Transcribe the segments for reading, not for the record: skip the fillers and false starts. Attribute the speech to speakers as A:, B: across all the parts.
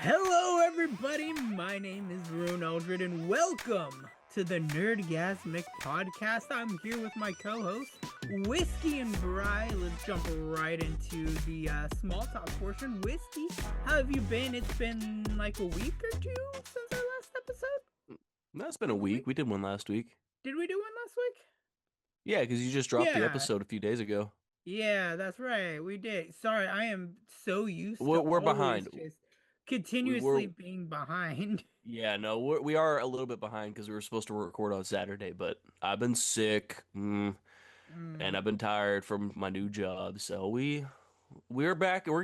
A: Hello, everybody. My name is Ryunn Eldred, and welcome to the Nerdgazmic podcast. I'm here with my co-host, WhiskeyNBri. Let's jump right into the small talk portion. Whiskey, how have you been? It's been like a week or two since our last episode.
B: No, it's been a week. We did one last week.
A: Did we do one last week?
B: Yeah, because you just dropped the
A: Yeah.
B: episode a few days ago.
A: Yeah, that's right. We did. Sorry, I am so used to
B: We're
A: always
B: behind.
A: just
B: We
A: continuously
B: were,
A: being behind.
B: yeah, no, we are a little bit behind because we were supposed to record on Saturday, but I've been sick, and
A: Mm.
B: I've been tired from my new job, so we're back. We're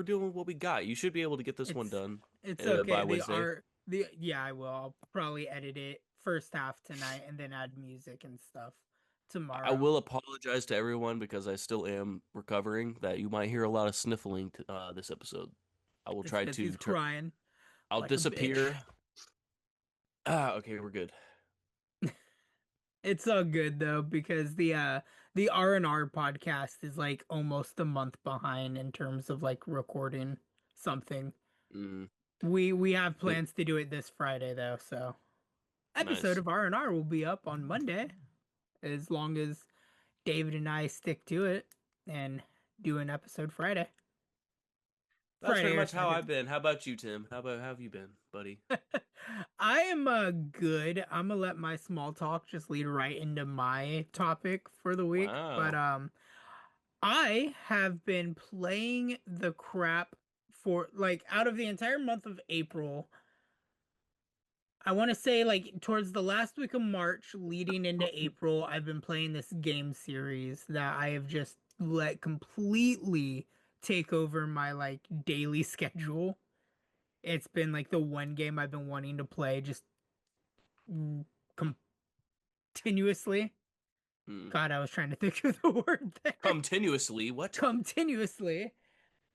B: doing what we got. You should be able to get this one
A: It's
B: done
A: it's okay.
B: by Wednesday.
A: Yeah, I will. I'll probably edit it first half tonight and then add music and stuff
B: I
A: tomorrow.
B: will apologize to everyone because I still am recovering. That you might hear a lot of sniffling this episode. I will
A: It's
B: try
A: because he's
B: to turn.
A: crying
B: I'll
A: like a bitch.
B: disappear. Okay, we're good.
A: It's all good though because the R&R podcast is like almost a month behind in terms of like recording something.
B: Mm,
A: We have
B: but
A: plans to do it this Friday though, so episode
B: nice.
A: of R&R will be up on Monday as long as David and I stick to it and do an episode Friday.
B: That's
A: Friday
B: pretty
A: or
B: much how
A: Saturday.
B: I've been. How about you, Tim? How have you been, buddy?
A: I am good. I'm gonna let my small talk just lead right into my topic for the week. But
B: Wow.
A: I have been playing the crap for like out of the entire month of April. I want to say like towards the last week of March leading into April, I've been playing this game series that I have just let completely take over my like daily schedule. It's been like the one game I've been wanting to play just continuously.
B: Mm.
A: God, I was trying to think of the word there.
B: Continuously, what?
A: Continuously.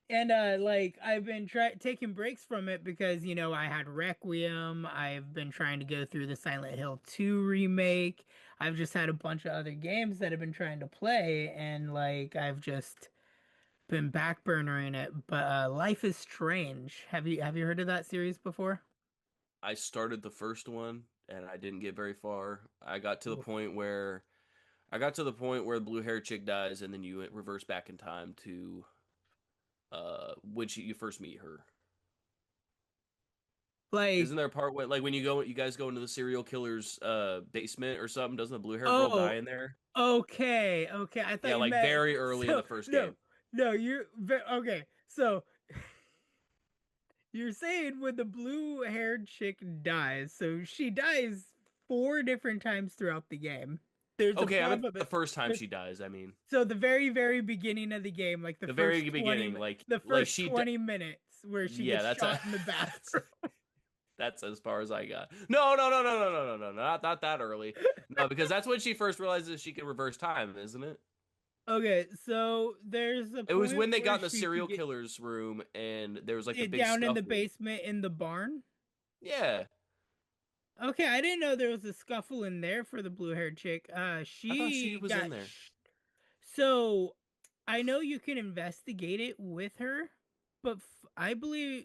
A: And like I've been taking breaks from it because I had Requiem. I've been trying to go through the Silent Hill 2 remake. I've just had a bunch of other games that I've been trying to play and like I've just been backburnering it. But Life is Strange. Have you heard of that series before?
B: I started the first one and I didn't get very far.
A: Oof.
B: I got to the point where the blue hair chick dies and then you reverse back in time to when you first meet her.
A: Like,
B: Isn't there a part when like when you guys go into the serial killer's basement or something? Doesn't the blue hair girl die
A: oh,
B: in there?
A: okay, okay. I thought
B: Yeah,
A: you
B: like
A: meant
B: very early in
A: so
B: the first
A: no,
B: game.
A: no. Okay. So you're saying when the blue-haired chick dies, so she dies four different times throughout the game. There's a
B: Okay, I mean
A: problem.
B: the first time
A: There's,
B: she dies. I mean
A: so the very, very beginning of the game, like
B: the very beginning,
A: the
B: like
A: first 20 minutes, where she
B: yeah,
A: gets shot in the bathroom.
B: that's as far as I got. No, no, no, no, no, no, no, no, not that early. No, because that's when she first realizes she can reverse time, isn't it?
A: Okay, so there's a
B: It was
A: point
B: when they got
A: where
B: in the
A: she could
B: serial
A: get
B: killer's room and there was like the
A: it
B: big
A: down in the
B: scuffle.
A: basement in the barn.
B: Yeah,
A: Okay, I didn't know there was a scuffle in there for the blue-haired chick.
B: I thought she
A: She
B: was
A: got
B: in there.
A: so I know you can investigate it with her, but I believe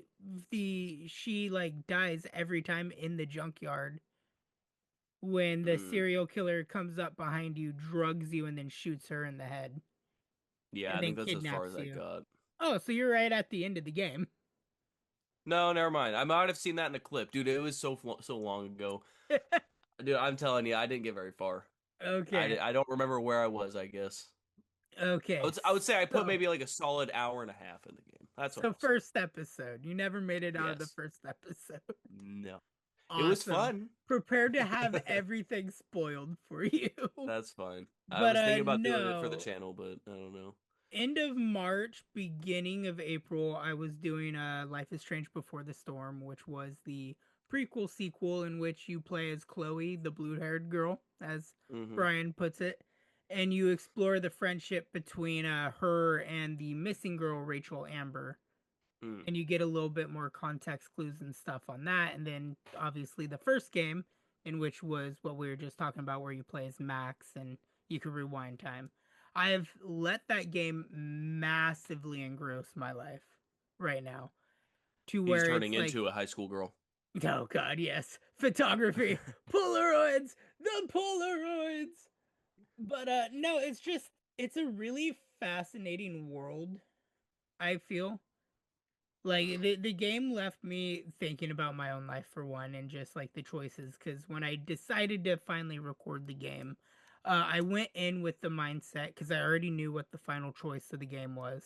A: the she like dies every time in the junkyard when the
B: Hmm.
A: serial killer comes up behind you, drugs you, and then shoots her in the head,
B: Yeah,
A: and
B: I
A: then
B: think that's as far as
A: kidnaps
B: I
A: you.
B: got.
A: Oh, so you're right at the end of the game.
B: No, never mind. I might have seen that in a clip, dude. It was so long ago, dude. I'm telling you, I didn't get very far.
A: Okay,
B: I don't remember where I was. I guess
A: okay.
B: I would say I put
A: So
B: maybe like a solid hour and a half in the game. That's what
A: so
B: I'll say.
A: first episode, you never made it out of the
B: Yes.
A: first episode.
B: No. It was
A: Awesome.
B: fun.
A: Prepared to have everything spoiled for you.
B: That's fine. I
A: But
B: was thinking about doing it for the
A: no.
B: channel, but I don't know.
A: End of March, beginning of April, I was doing Life is Strange Before the Storm, which was the prequel sequel in which you play as Chloe, the blue-haired girl, as
B: Hmm.
A: Brian puts it, and you explore the friendship between her and the missing girl, Rachel Amber,
B: Mm.
A: and you get a little bit more context clues and stuff on that. And then obviously the first game, in which was what we were just talking about, where you play as Max and you can rewind time. I have let that game massively engross my life right now. to
B: He's
A: where
B: turning
A: it's like,
B: into a high school girl.
A: oh god, yes, photography, Polaroids, the Polaroids. But no, it's just it's a really fascinating world, I feel. Like the game left me thinking about my own life for one, and just like the choices. Because when I decided to finally record the game, I went in with the mindset because I already knew what the final choice of the game was.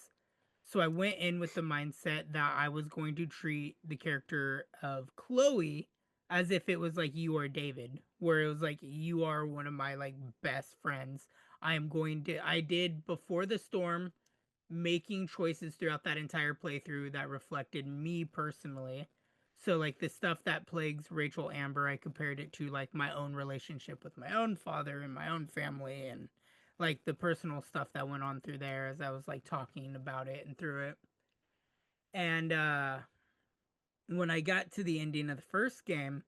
A: So I went in with the mindset that I was going to treat the character of Chloe as if it was like you are David, where it was like you are one of my like best friends. I did before the storm making choices throughout that entire playthrough that reflected me personally. So like the stuff that plagues Rachel Amber, I compared it to like my own relationship with my own father and my own family, and like the personal stuff that went on through there as I was like talking about it and through it. And when I got to the ending of the first game,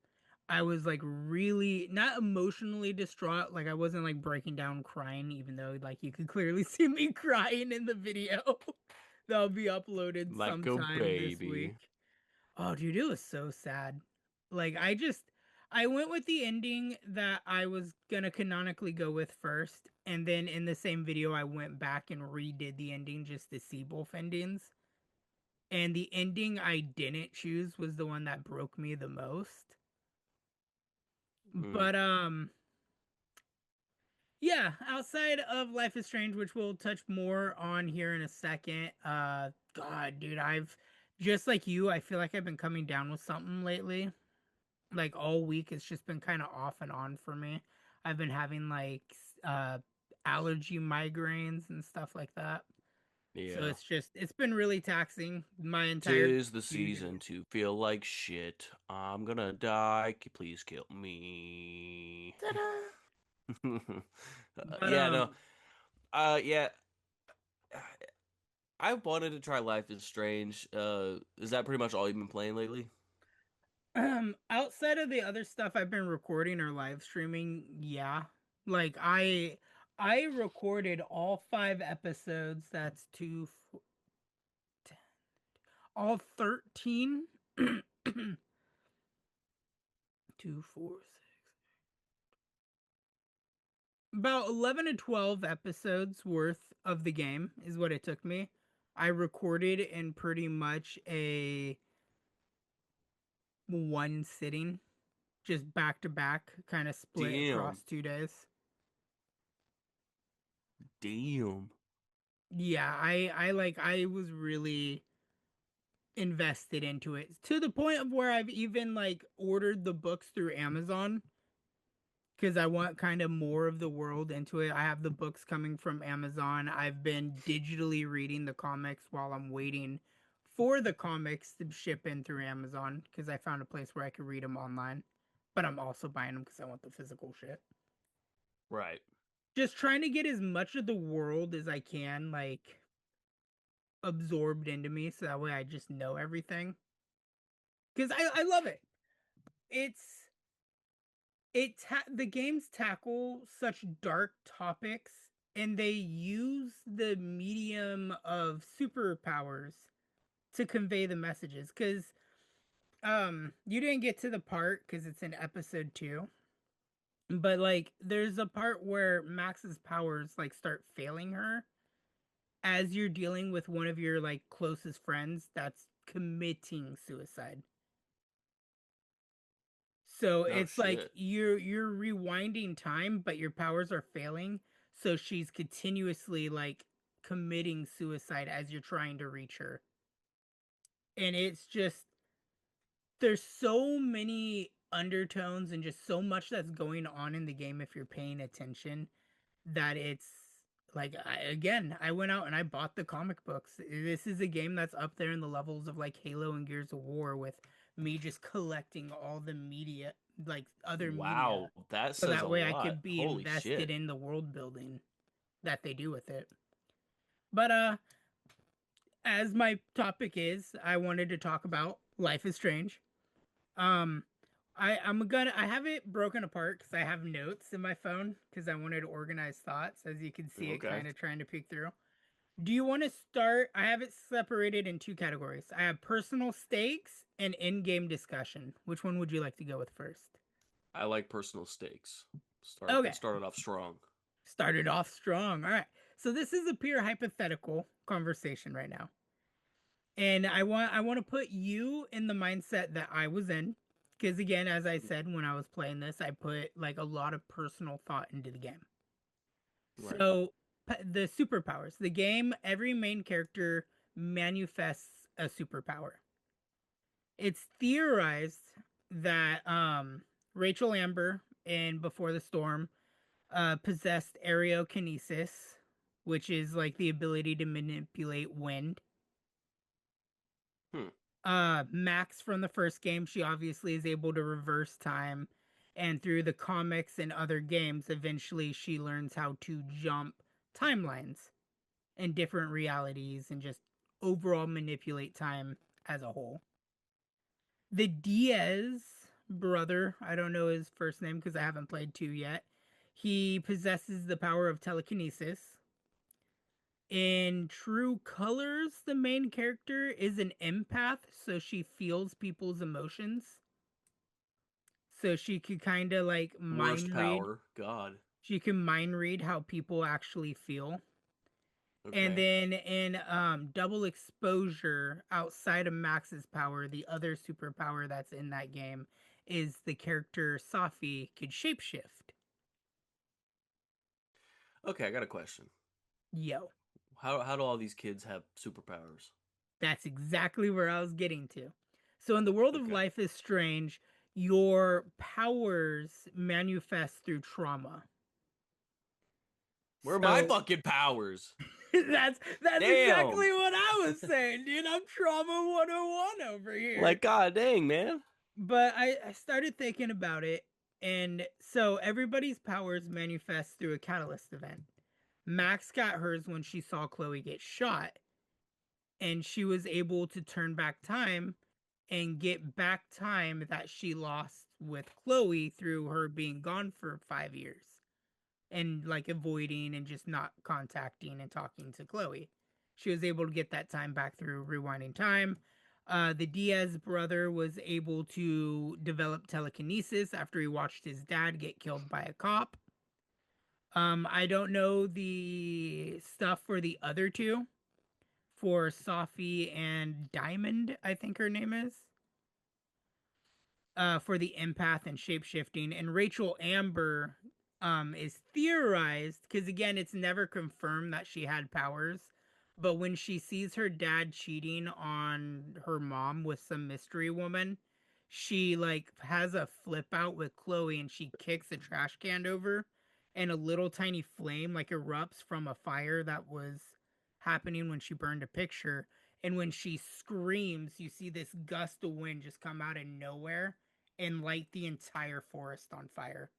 A: I was like really not emotionally distraught. Like I wasn't like breaking down crying, even though like you could clearly see me crying in the video that'll be uploaded
B: Like a
A: sometime this
B: baby.
A: week. Oh, dude, it was so sad. Like I went with the ending that I was gonna canonically go with first, and then in the same video I went back and redid the ending just to see both endings. And the ending I didn't choose was the one that broke me the most.
B: Mm.
A: But yeah, outside of Life is Strange, which we'll touch more on here in a second. God, dude, I've just like you, I feel like I've been coming down with something lately. Like all week it's just been kind of off and on for me. I've been having like allergy migraines and stuff like that. So
B: Yeah.
A: it's been really taxing my entire
B: 'Tis the
A: few
B: season
A: days.
B: to feel like shit. I'm gonna die. Please kill me.
A: Ta-da! But
B: Yeah, no. Yeah. I wanted to try Life is Strange. Is that pretty much all you've been playing lately?
A: outside of the other stuff I've been recording or live streaming, yeah. Like I recorded all 5 episodes. That's all 13 two, four, about 11 to 12 episodes worth of the game is what it took me. I recorded in pretty much a one sitting, just back to back, kind of split
B: Damn.
A: across 2 days.
B: Damn.
A: Yeah, I was really invested into it to the point of where I've even like ordered the books through Amazon because I want kind of more of the world into it. I have the books coming from Amazon. I've been digitally reading the comics while I'm waiting for the comics to ship in through Amazon because I found a place where I could read them online. But I'm also buying them because I want the physical shit.
B: Right.
A: Just trying to get as much of the world as I can, like absorbed into me, so that way I just know everything. Because I love it. It's the games tackle such dark topics, and they use the medium of superpowers to convey the messages. Because you didn't get to the part because it's in episode 2, but like there's a part where Max's powers like start failing her as you're dealing with one of your like closest friends that's committing suicide. So
B: Oh
A: it's like
B: shit.
A: you're rewinding time, but your powers are failing. So she's continuously like committing suicide as you're trying to reach her. And it's just there's so many undertones and just so much that's going on in the game if you're paying attention that it's like again, I went out and I bought the comic books. This is a game that's up there in the levels of like Halo and Gears of War with me just collecting all the media, like other media,
B: Wow, that
A: so
B: says a
A: that way I
B: lot.
A: could be
B: Holy
A: invested
B: shit.
A: in the world building that they do with it. But as my topic is, I wanted to talk about Life is Strange. Um I have it broken apart because I have notes in my phone because I wanted to organize thoughts, as you can see it
B: Okay.
A: kind of trying to peek through. Do you want to start? I have it separated in two categories. I have personal stakes and in-game discussion. Which one would you like to go with first?
B: I like personal stakes.
A: Okay.
B: Get started off strong.
A: Started off strong. All right. So this is a pure hypothetical conversation right now. And I want to put you in the mindset that I was in because again, as I said when I was playing this, I put like a lot of personal thought into the game.
B: Right.
A: So the superpowers, the game, every main character manifests a superpower. It's theorized that Rachel Amber in Before the Storm possessed aerokinesis, which is like the ability to manipulate wind.
B: Hmm.
A: Max from the first game, she obviously is able to reverse time, and through the comics and other games, eventually she learns how to jump timelines and different realities and just overall manipulate time as a whole. The Diaz brother, I don't know his first name because I haven't played 2 yet. He possesses the power of telekinesis. In True Colors, the main character is an empath, so she feels people's emotions. So she could kind of like
B: Worst
A: mind read.
B: power. God.
A: She can mind read how people actually feel. And
B: Okay.
A: then in Double Exposure, outside of Max's power, the other superpower that's in that game is the character Safi could shapeshift.
B: Okay, I got a question.
A: Yo,
B: How do all these kids have superpowers?
A: that's exactly where I was getting to. So in the world of
B: Okay.
A: Life is Strange, your powers manifest through trauma.
B: Where are my
A: So
B: fucking powers?
A: that's
B: Damn.
A: exactly what I was saying, dude. I'm trauma 101 over here.
B: Like, god dang, man.
A: But I started thinking about it, and so everybody's powers manifest through a catalyst event. Max got hers when she saw Chloe get shot, and she was able to turn back time and get back time that she lost with Chloe through her being gone for 5 years and like avoiding and just not contacting and talking to Chloe. She was able to get that time back through rewinding time. The Diaz brother was able to develop telekinesis after he watched his dad get killed by a cop. I don't know the stuff for the other two, for Safi and Diamond, I think her name is, for the empath and shapeshifting. And Rachel Amber is theorized because again, it's never confirmed that she had powers. But when she sees her dad cheating on her mom with some mystery woman, she like has a flip out with Chloe and she kicks a trash can over and a little tiny flame like erupts from a fire that was happening when she burned a picture. And when she screams, you see this gust of wind just come out of nowhere and light the entire forest on fire.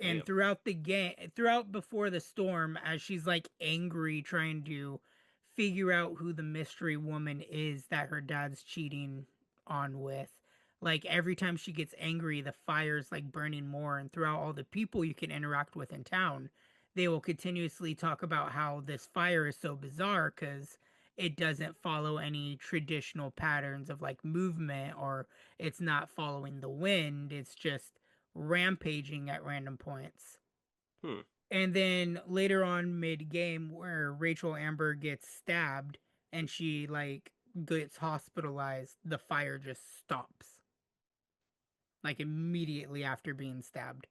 A: And
B: Damn.
A: throughout the game, throughout Before the Storm, as she's like angry trying to figure out who the mystery woman is that her dad's cheating on with, like every time she gets angry, the fire's like burning more. And throughout all the people you can interact with in town, they will continuously talk about how this fire is so bizarre because it doesn't follow any traditional patterns of like movement, or it's not following the wind. It's just rampaging at random points.
B: Hmm.
A: And then later on mid game where Rachel Amber gets stabbed and she like gets hospitalized, the fire just stops. Like immediately after being stabbed.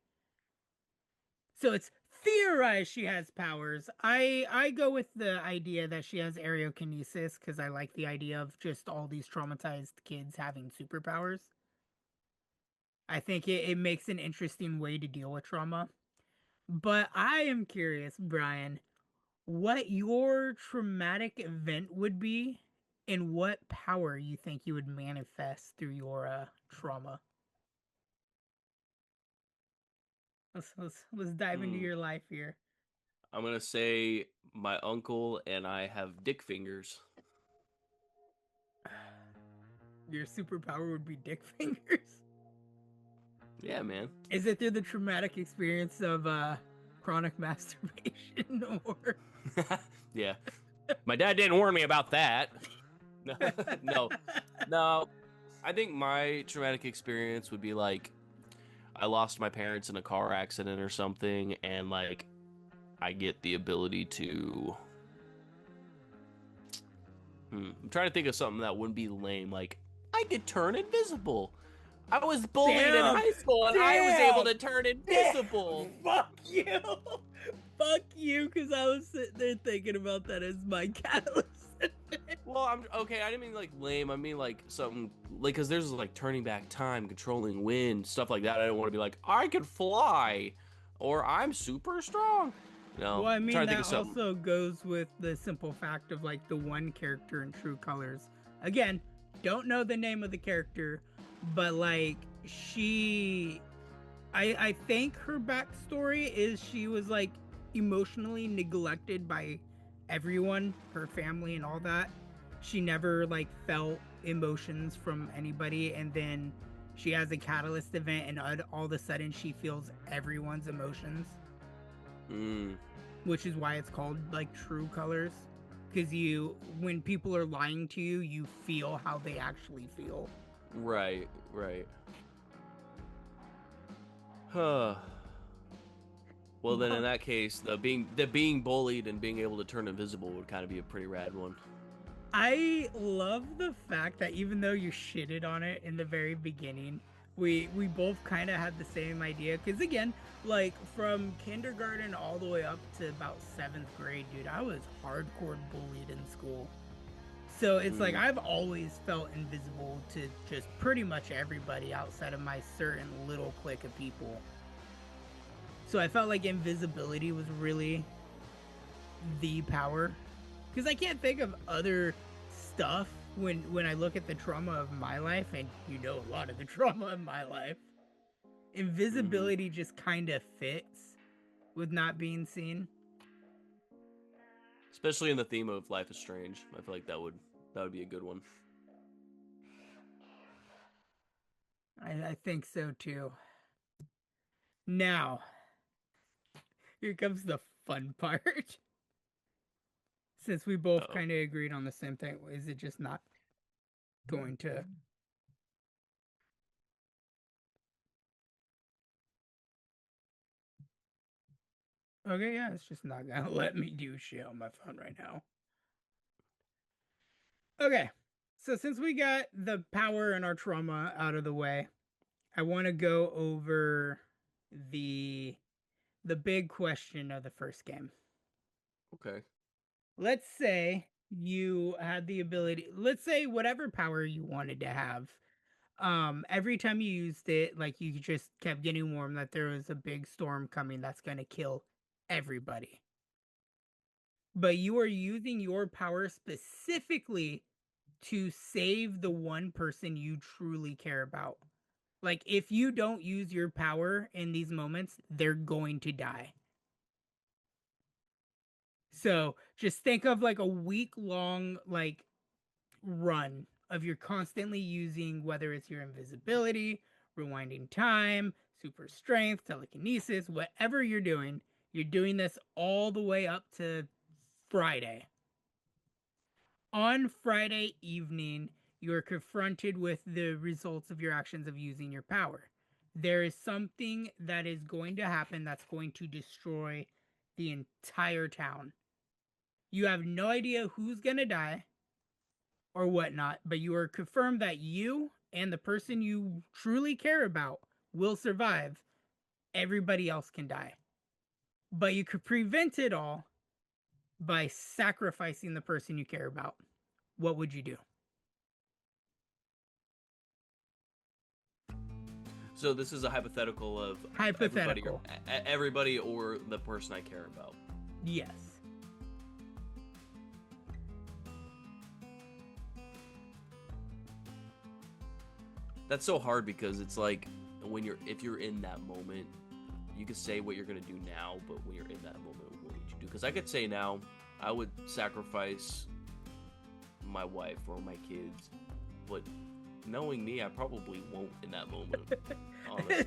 A: So it's theorized she has powers. I go with the idea that she has aerokinesis because I like the idea of just all these traumatized kids having superpowers. I think it makes an interesting way to deal with trauma. But I am curious, Brian, what your traumatic event would be and what power you think you would manifest through your trauma. Let's dive into
B: Hmm.
A: your life here.
B: I'm gonna say my uncle and I have dick fingers.
A: Your superpower would be dick fingers.
B: Yeah, man.
A: Is it through the traumatic experience of chronic masturbation or
B: Yeah. My dad didn't warn me about that. No. No. I think my traumatic experience would be like I lost my parents in a car accident or something, and like I get the ability to. I'm trying to think of something that wouldn't be lame. Like I could turn invisible. I was bullied in
A: Damn!
B: high school, and I was able to turn invisible.
A: Fuck you! Fuck you, because I was sitting there thinking about that as my catalyst.
B: Well, I'm okay. I didn't mean like lame. I mean like something like because there's like turning back time, controlling wind, stuff like that. I don't want to be like I could fly, or I'm super strong. No,
A: Well, I
B: I'm
A: mean,
B: trying to think
A: that
B: of something.
A: also goes with the simple fact of like the one character in True Colors. Again, don't know the name of the character, but like I think her backstory is she was like emotionally neglected by everyone, her family and all that. She never like felt emotions from anybody, and then she has a catalyst event, and all of a sudden she feels everyone's emotions,
B: Mm,
A: which is why it's called like True Colors. Because when people are lying to you, you feel how they actually feel.
B: right, right. Huh. Well, then in that case, the being bullied and being able to turn invisible would kind of be a pretty rad one.
A: I love the fact that even though you shitted on it in the very beginning, we both kind of had the same idea. Because again, like from kindergarten all the way up to about 7th grade, dude, I was hardcore bullied in school. So it's like
B: Mm,
A: I've always felt invisible to just pretty much everybody outside of my certain little clique of people. So I felt like invisibility was really the power, because I can't think of other stuff when I look at the trauma of my life, and you know a lot of the trauma of my life.
B: mm-hmm.
A: Invisibility just kind of fits with not being seen.
B: Especially in the theme of Life is Strange, I feel like that would be a good one.
A: I think so too. Now, here comes the fun part. Since we both
B: Oh,
A: kind of agreed on the same thing, is it just not going to? Okay, yeah, it's just not gonna let me do shit on my phone right now. Okay, so since we got the power and our trauma out of the way, I want to go over the the big question of the first game.
B: okay.
A: Let's say you had the ability, let's say whatever power you wanted to have. Every time you used it, like you just kept getting warned that there was a big storm coming that's going to kill everybody. But you are using your power specifically to save the one person you truly care about. Like if you don't use your power in these moments, they're going to die. So just think of like a week long like run of you're constantly using, whether it's your invisibility, rewinding time, super strength, telekinesis, whatever you're doing this all the way up to Friday. On Friday evening, you are confronted with the results of your actions of using your power. There is something that is going to happen that's going to destroy the entire town. You have no idea who's going to die or whatnot, but you are confirmed that you and the person you truly care about will survive. Everybody else can die. But you could prevent it all by sacrificing the person you care about. What would you do?
B: So this is a hypothetical of
A: Hypothetical.
B: everybody or the person I care about.
A: Yes.
B: That's so hard because it's like if you're in that moment, you could say what you're gonna do now, but when you're in that moment, what would you do? Because I could say now, I would sacrifice my wife or my kids, but knowing me, I probably won't in that moment. Honestly,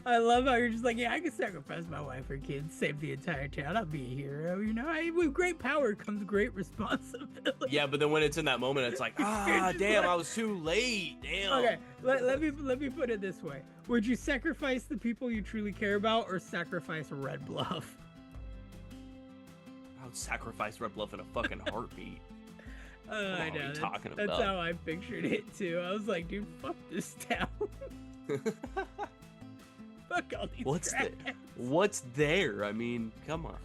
A: I love how you're just like, yeah, I can sacrifice my wife or kids, save the entire town. I'll be a hero. You know, with great power comes great responsibility.
B: Yeah, but then when it's in that moment, it's like, damn, I was too late. Damn.
A: Okay, let me put it this way: would you sacrifice the people you truly care about, or sacrifice Red Bluff?
B: I would sacrifice Red Bluff in a fucking heartbeat.
A: I know.
B: Talking
A: that's
B: about?
A: how I pictured it too. I was like, dude, fuck this town. Fuck all these
B: What's there? I mean, come on.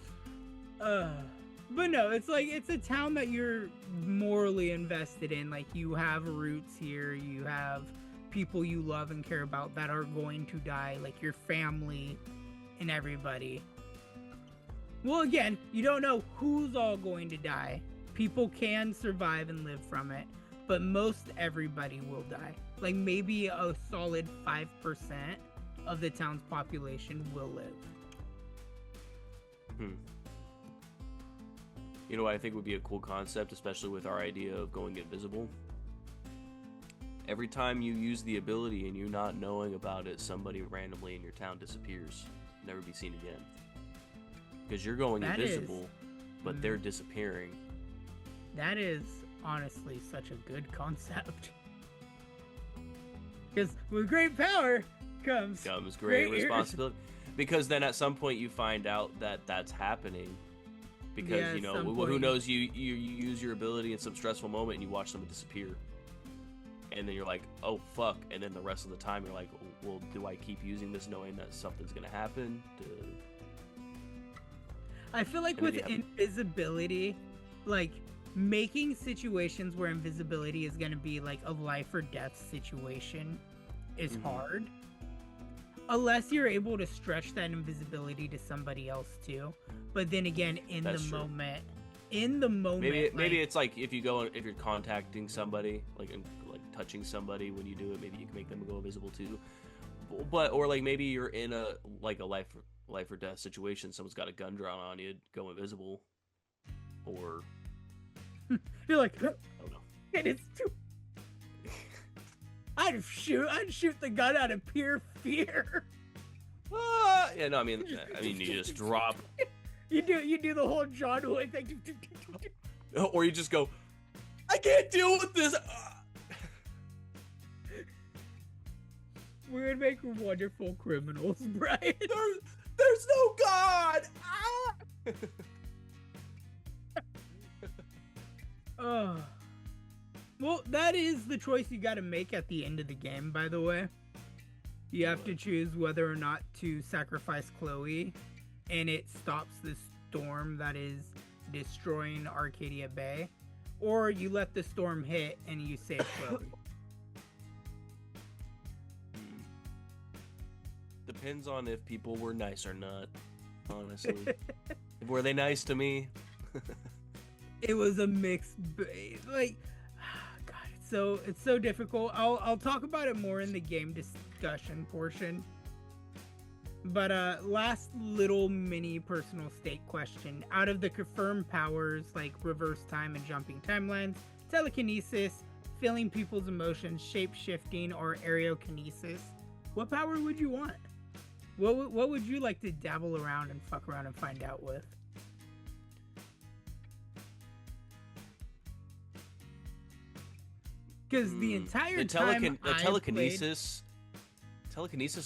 A: But no, it's like, it's a town that you're morally invested in. Like, you have roots here, you have people you love and care about that are going to die, like your family and everybody. Well, again, you don't know who's all going to die. People can survive and live from it, but most everybody will die. Like, maybe a solid 5% of the town's population will live.
B: You know what I think would be a cool concept, especially with our idea of going invisible? Every time you use the ability and you not knowing about it, somebody randomly in your town disappears, never be seen again. Because you're going invisible, but they're disappearing.
A: That is honestly such a good concept. Because with great power comes
B: great responsibility. Because then at some point you find out that that's happening. Because, you know, who knows, you use your ability in some stressful moment and you watch someone disappear. And then you're like, oh, fuck. And then the rest of the time you're like, well, do I keep using this knowing that something's going to happen?
A: I feel like with invisibility, like, making situations where invisibility is going to be like a life or death situation is hard. Unless you're able to stretch that invisibility to somebody else too. But then again, in the moment,
B: maybe it's like if you're contacting somebody, like touching somebody, when you do it, maybe you can make them go invisible too. But or like maybe you're in a life or death situation, someone's got a gun drawn on you, go invisible, or
A: you're like,
B: oh no,
A: and it's too. I'd shoot the gun out of pure fear.
B: Yeah, no, I mean, you just drop.
A: You do the whole John Wick thing.
B: Or you just go, I can't deal with this.
A: We would make wonderful criminals, Brian.
B: There's no God.
A: Well, that is the choice you got to make at the end of the game, by the way. You have to choose whether or not to sacrifice Chloe, and it stops the storm that is destroying Arcadia Bay, or you let the storm hit and you save Chloe.
B: Depends on if people were nice or not, honestly. Were they nice to me?
A: It was a mixed like, God, it's so difficult. I'll talk about it more in the game discussion portion. But last little mini personal state question. Out of the confirmed powers like reverse time and jumping timelines, telekinesis, feeling people's emotions, shape-shifting, or aerokinesis, what power would you want? What would you like to dabble around and fuck around and find out with? Because the entire time telekinesis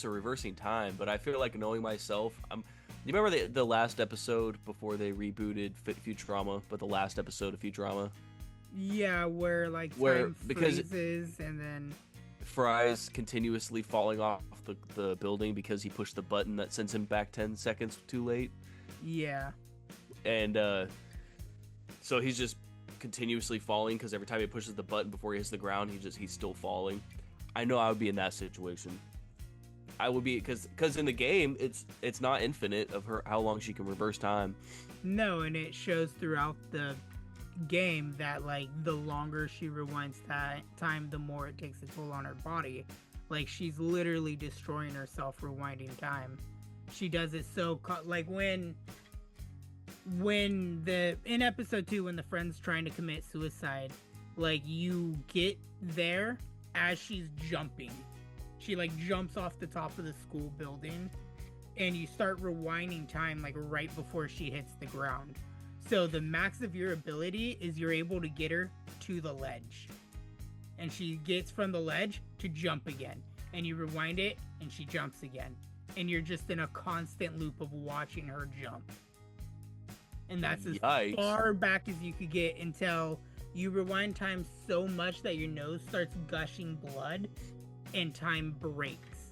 A: or reversing time, but I feel like knowing myself, you remember the last episode before they rebooted Futurama, but the last episode of Futurama? Yeah, where time freezes and then
B: Fry's continuously falling off the building because he pushed the button that sends him back 10 seconds too late.
A: Yeah.
B: And so he's just continuously falling because every time he pushes the button before he hits the ground, he's still falling. I know I would be in that situation. I would be, because in the game it's not infinite of how long she can reverse time.
A: No, and it shows throughout the game that like the longer she rewinds that time, the more it takes a toll on her body. Like, she's literally destroying herself rewinding time. She does it so like when in episode 2, when the friend's trying to commit suicide, like, you get there as she's jumping. She like jumps off the top of the school building, and you start rewinding time like right before she hits the ground. So the max of your ability is you're able to get her to the ledge. And she gets from the ledge to jump again. And you rewind it, and she jumps again. And you're just in a constant loop of watching her jump. And that's as far back as you could get until you rewind time so much that your nose starts gushing blood and time breaks.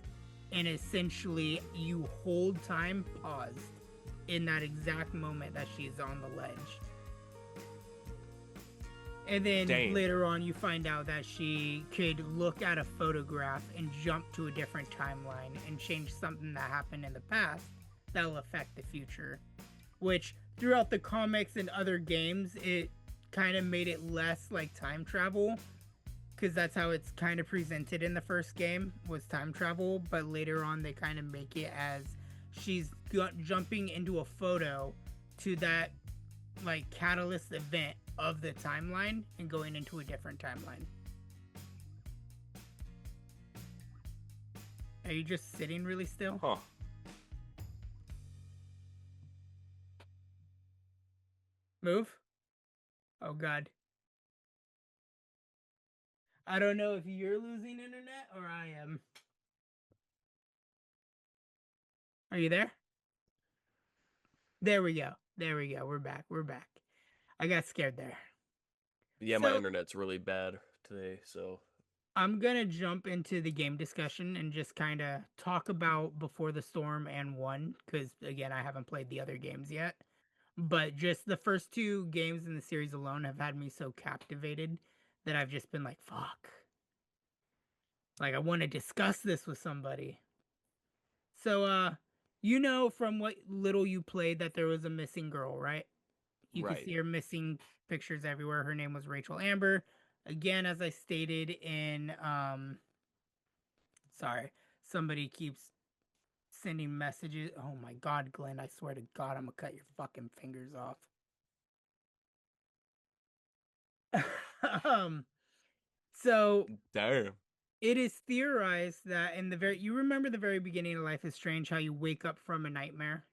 A: And essentially, you hold time paused in that exact moment that she's on the ledge. And then later on, you find out that she could look at a photograph and jump to a different timeline and change something that happened in the past that'll affect the future. Which, throughout the comics and other games, it kind of made it less like time travel, because that's how it's kind of presented in the first game, was time travel. But later on, they kind of make it as she's jumping into a photo to that like catalyst event of the timeline and going into a different timeline. Are you just sitting really still?
B: Huh.
A: Move? Oh god. I don't know if you're losing internet or I am. Are you there? There we go. There we go. We're back. We're back. I got scared there.
B: Yeah, my internet's really bad today, so
A: I'm gonna jump into the game discussion and just kind of talk about Before the Storm and 1, because again, I haven't played the other games yet. But just the first 2 games in the series alone have had me so captivated that I've just been like, fuck. Like, I want to discuss this with somebody. So, you know from what little you played that there was a missing girl, right? You could see her missing pictures everywhere. Her name was Rachel Amber. Again, as I stated in, sorry, somebody keeps sending messages. Oh my god, Glenn, I swear to god, I'm gonna cut your fucking fingers off. So
B: damn.
A: It is theorized that you remember the very beginning of Life is Strange, how you wake up from a nightmare?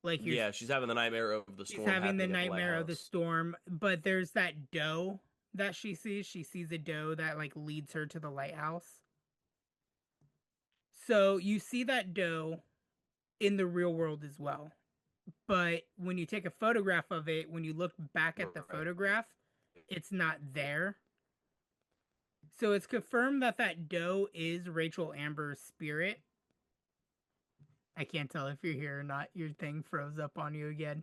A: Like
B: she's having the nightmare of the storm.
A: She's having the nightmare of the storm, but there's that doe that she sees. She sees a doe that like leads her to the lighthouse. So you see that doe in the real world as well. But when you take a photograph of it, when you look back at the photograph, it's not there. So it's confirmed that that doe is Rachel Amber's spirit. I can't tell if you're here or not. Your thing froze up on you again.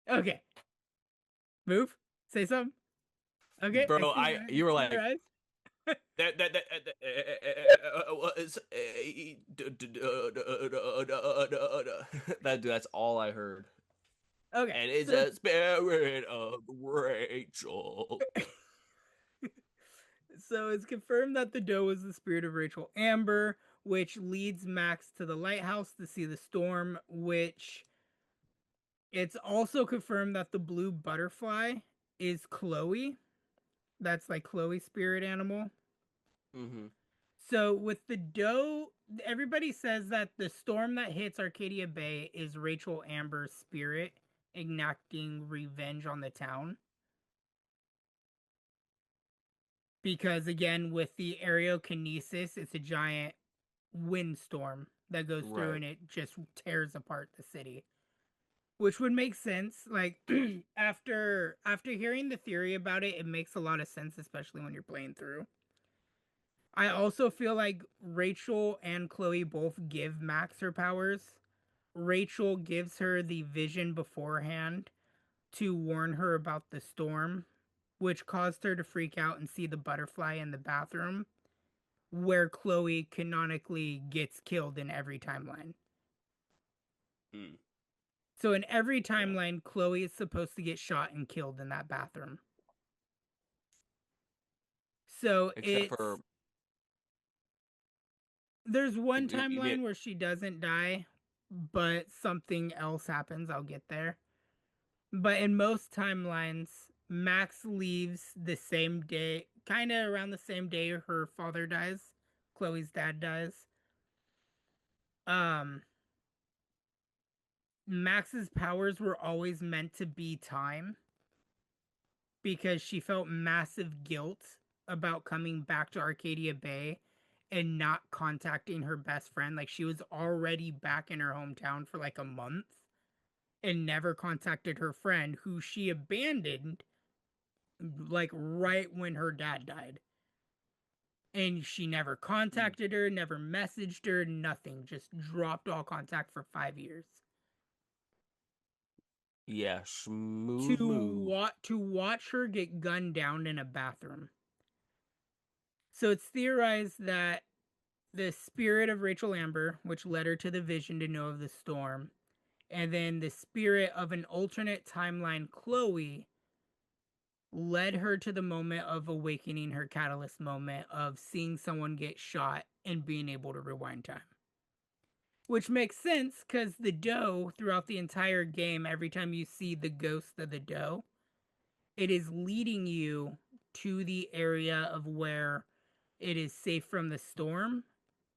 A: Okay. Move. Say something. Okay.
B: Bro, you were like that's all I heard.
A: Okay.
B: And it's a spirit of Rachel.
A: So it's confirmed that the doe is the spirit of Rachel Amber, which leads Max to the lighthouse to see the storm, which it's also confirmed that the blue butterfly is Chloe. That's like Chloe's spirit animal.
B: Mm-hmm.
A: So with the doe, everybody says that the storm that hits Arcadia Bay is Rachel Amber's spirit enacting revenge on the town. Because again, with the aerokinesis, it's a giant windstorm that goes through and it just tears apart the city. Which would make sense. Like after hearing the theory about it, it makes a lot of sense, especially when you're playing through. I also feel like Rachel and Chloe both give Max her powers. Rachel gives her the vision beforehand to warn her about the storm, which caused her to freak out and see the butterfly in the bathroom, where Chloe canonically gets killed in every timeline. So in every timeline, Chloe is supposed to get shot and killed in that bathroom. So there's one timeline where she doesn't die, but something else happens. I'll get there. But in most timelines, Max leaves the same day, kind of around the same day her father dies. Chloe's dad dies. Um, Max's powers were always meant to be time because she felt massive guilt about coming back to Arcadia Bay and not contacting her best friend. Like she was already back in her hometown for like a month and never contacted her friend who she abandoned like right when her dad died. And she never
B: Mm.
A: contacted her, never messaged her, nothing. Just dropped all contact for 5 years.
B: Yeah, smooth move.
A: To watch her get gunned down in a bathroom. So it's theorized that the spirit of Rachel Amber, which led her to the vision to know of the storm, and then the spirit of an alternate timeline, Chloe, led her to the moment of awakening, her catalyst moment of seeing someone get shot and being able to rewind time. Which makes sense because the doe, throughout the entire game, every time you see the ghost of the doe, it is leading you to the area of where it is safe from the storm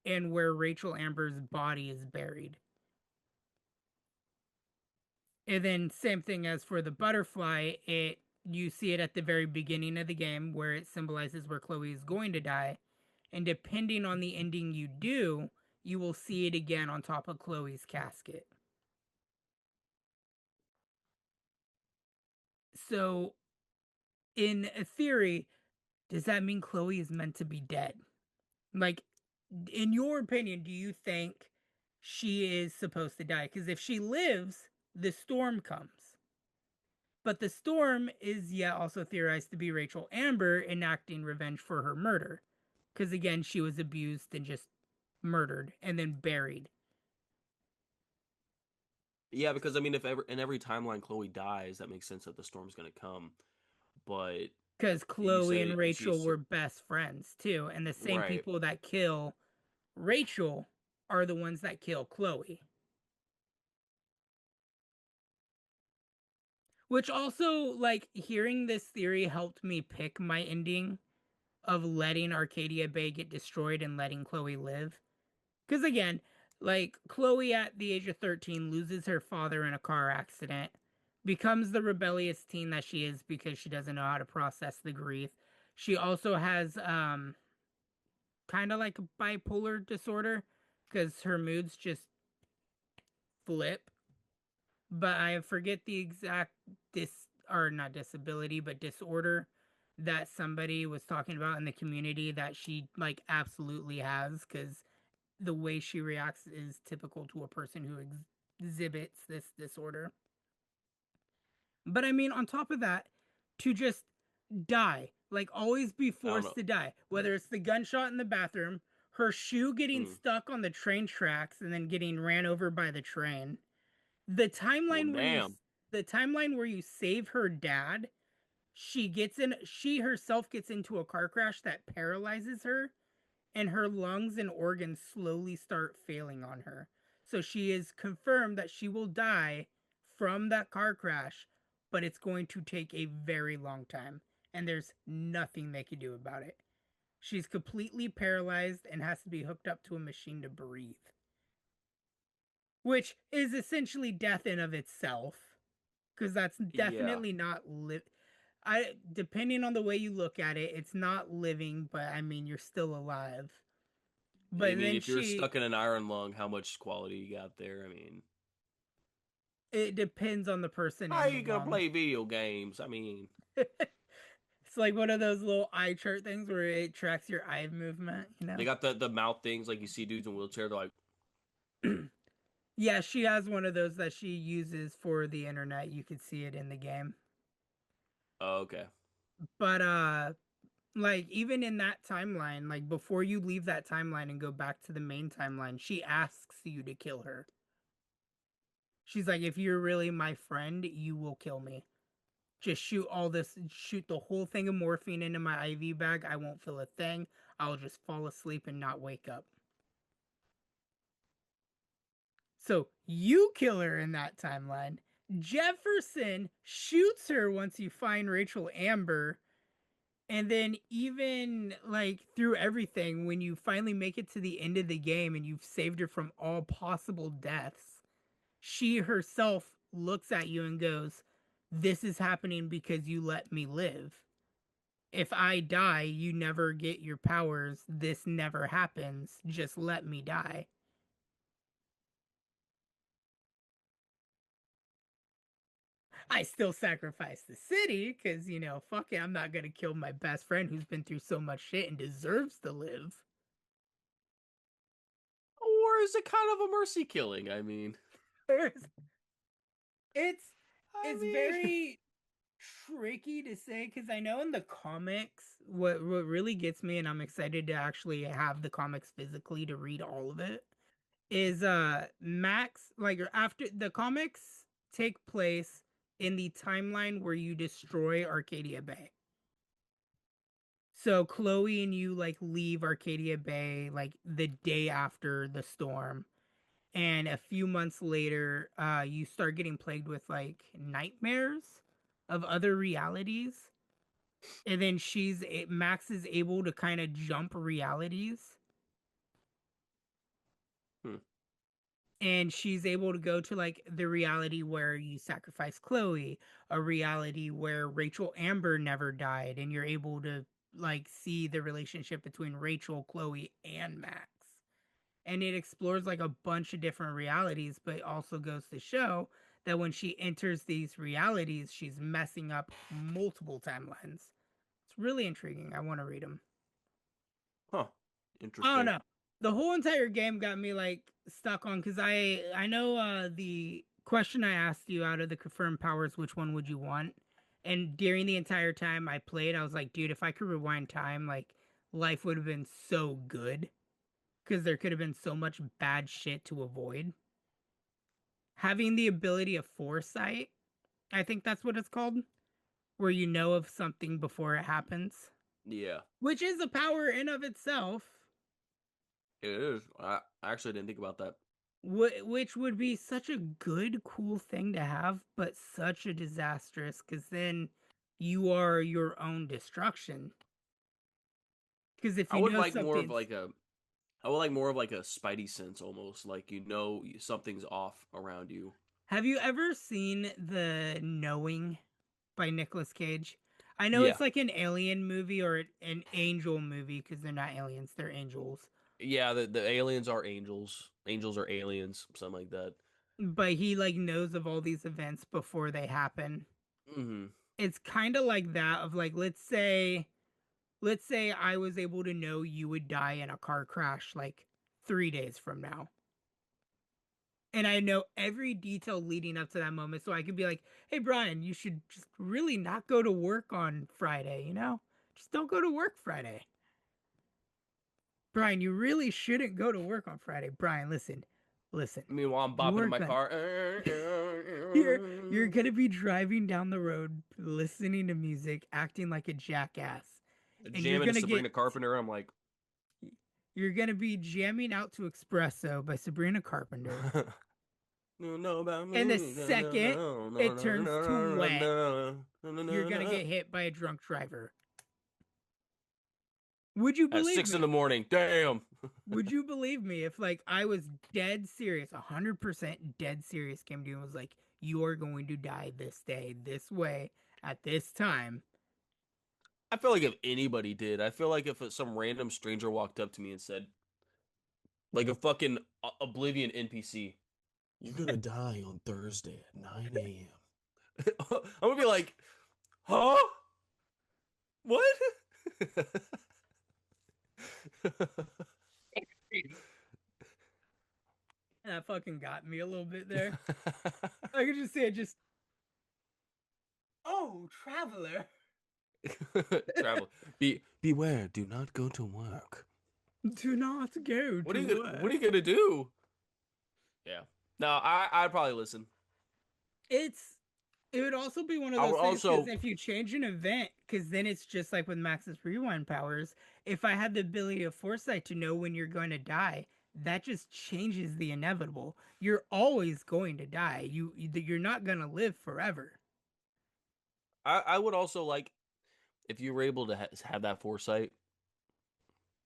A: and where Rachel Amber's body is buried. And then same thing as for the butterfly, it you see it at the very beginning of the game where it symbolizes where Chloe is going to die. And depending on the ending you do, you will see it again on top of Chloe's casket. So, in theory, does that mean Chloe is meant to be dead? Like, in your opinion, do you think she is supposed to die? Because if she lives, the storm comes. But the storm is yet also theorized to be Rachel Amber enacting revenge for her murder. Because again, she was abused and just murdered and then buried.
B: Yeah, because I mean, if ever in every timeline Chloe dies, that makes sense that the storm's gonna come. But
A: Because
B: you
A: Chloe and
B: say
A: Rachel were best friends too. And the same
B: right.
A: people that kill Rachel are the ones that kill Chloe. Which also, like, hearing this theory helped me pick my ending of letting Arcadia Bay get destroyed and letting Chloe live. Because again, like, Chloe at the age of 13 loses her father in a car accident, becomes the rebellious teen that she is because she doesn't know how to process the grief. She also has kind of like a bipolar disorder because her moods just flip. But I forget the exact or not disability, but disorder that somebody was talking about in the community that she like absolutely has because the way she reacts is typical to a person who exhibits this disorder. But I mean, on top of that, to just die, like always be
B: I don't
A: forced
B: know.
A: to die, whether it's the gunshot in the bathroom, her shoe getting
B: Mm.
A: stuck on the train tracks and then getting ran over by the train, the
B: Well,
A: timeline where you
B: damn.
A: the timeline where you save her dad, she herself gets into a car crash that paralyzes her and her lungs and organs slowly start failing on her. So she is confirmed that she will die from that car crash, but it's going to take a very long time and there's nothing they can do about it. She's completely paralyzed and has to be hooked up to a machine to breathe, which is essentially death in of itself because that's
B: Yeah.
A: definitely not live. I depending on the way you look at it, it's not living, but I mean you're still alive.
B: I
A: But
B: mean,
A: then
B: if you're stuck in an iron lung, how much quality you got there? I mean,
A: it depends on the person
B: how
A: in the
B: you gonna
A: lung.
B: play video games? I mean,
A: It's like one of those little eye chart things where it tracks your eye movement, you
B: they
A: know?
B: got the mouth things like you see dudes in wheelchair. They're like,
A: Yeah, she has one of those that she uses for the internet. You could see it in the game.
B: oh, okay.
A: But like even in that timeline, like before you leave that timeline and go back to the main timeline, she asks you to kill her. She's like, if you're really my friend, you will kill me. Just shoot the whole thing of morphine into my IV bag. I won't feel a thing. I'll just fall asleep and not wake up. So you kill her in that timeline. Jefferson shoots her once you find Rachel Amber. And then even like through everything, when you finally make it to the end of the game and you've saved her from all possible deaths, she herself looks at you and goes, "This is happening because you let me live. If I die, you never get your powers. This never happens. Just let me die." I still sacrifice the city because, fuck it, I'm not going to kill my best friend who's been through so much shit and deserves to live.
B: Or is it kind of a mercy killing? I mean,
A: it's
B: I
A: it's
B: mean,
A: very tricky to say because I know in the comics what really gets me, and I'm excited to actually have the comics physically to read all of it, is Max, like, after the comics take place in the timeline where you destroy Arcadia Bay. So Chloe and you like leave Arcadia Bay like the day after the storm, and a few months later you start getting plagued with like nightmares of other realities, and then Max is able to kind of jump realities,
B: hmm.
A: and she's able to go to like the reality where you sacrifice Chloe, a reality where Rachel Amber never died, and you're able to like see the relationship between Rachel, Chloe, and Max. And it explores like a bunch of different realities, but also goes to show that when she enters these realities, she's messing up multiple timelines. It's really intriguing. I want to read them.
B: Huh.
A: I don't
B: Interesting.
A: know. The whole entire game got me like stuck on because I know the question I asked you out of the confirmed powers, which one would you want? And during the entire time I played, I was like, dude, if I could rewind time, like life would have been so good because there could have been so much bad shit to avoid. Having the ability of foresight, I think that's what it's called, where you know of something before it happens,
B: Yeah,
A: which is a power in of itself.
B: it is. I actually didn't think about that.
A: Which would be such a good, cool thing to have, but such a disastrous because then you are your own destruction. Because if
B: I
A: you
B: would
A: know
B: like more of
A: something's.
B: like a I would like more of like a spidey sense almost, like something's off around you.
A: Have you ever seen The Knowing by Nicolas Cage? I know it's
B: Yeah.
A: like an alien movie or an angel movie because they're not aliens, they're angels.
B: Yeah, the aliens are angels. Angels are aliens, something like that.
A: But he like knows of all these events before they happen.
B: Hmm.
A: It's kind of like that of like let's say I was able to know you would die in a car crash like 3 days from now. And I know every detail leading up to that moment. So I could be like, hey, Brian, you should just really not go to work on Friday, you know? Just don't go to work Friday. Brian, you really shouldn't go to work on Friday. Brian, listen.
B: Meanwhile, I'm bopping in
A: You're
B: my
A: gonna
B: car.
A: you're gonna be driving down the road, listening to music, acting like a jackass. And
B: Jamming to Sabrina Carpenter. I'm like,
A: you're gonna be jamming out to Espresso by Sabrina Carpenter.
B: no, no about
A: And the
B: me. No, no,
A: second
B: no, no,
A: it
B: no,
A: turns to
B: no,
A: wet,
B: no, no, no,
A: you're
B: no,
A: gonna
B: no.
A: get hit by a drunk driver. Would you
B: At
A: believe
B: 6 in
A: me?
B: the morning. Damn.
A: Would you believe me if like I was dead serious, 100% dead serious, came to you and was like, you are going to die this day, this way, at this time?
B: I feel like if anybody did, I feel like if some random stranger walked up to me and said, like a fucking Oblivion NPC, you're gonna die on Thursday at 9 a.m. I'm gonna be like, huh? What?
A: That fucking got me a little bit there. I could just say it just, oh, traveler.
B: Travel. Beware, do not go to work.
A: Do not go to
B: What are you
A: work.
B: gonna do? Yeah. No, I'd probably listen.
A: It's it would also be one of
B: I
A: those
B: would
A: things because
B: also
A: if you change an event, because then it's just like with Max's rewind powers. If I had the ability of foresight to know when you're going to die, that just changes the inevitable. You're always going to die. You're not going to live forever.
B: I would also like if you were able to have that foresight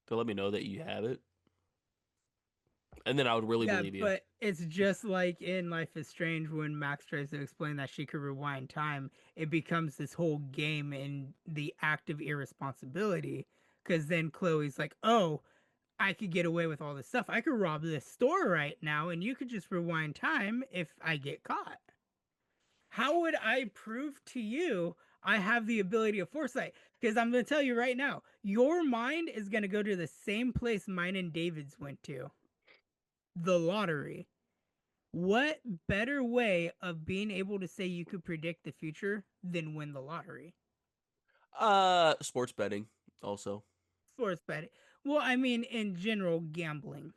B: to let me know that you have it, and then I would really
A: Yeah,
B: believe you.
A: but it's just like in Life is Strange when Max tries to explain that she could rewind time. It becomes this whole game in the act of irresponsibility. Because then Chloe's like, oh, I could get away with all this stuff. I could rob this store right now, and you could just rewind time if I get caught. How would I prove to you I have the ability of foresight? Because I'm going to tell you right now, your mind is going to go to the same place mine and David's went to, the lottery. What better way of being able to say you could predict the future than win the lottery?
B: Sports betting also.
A: Sports betting. Well, I mean, in general, gambling.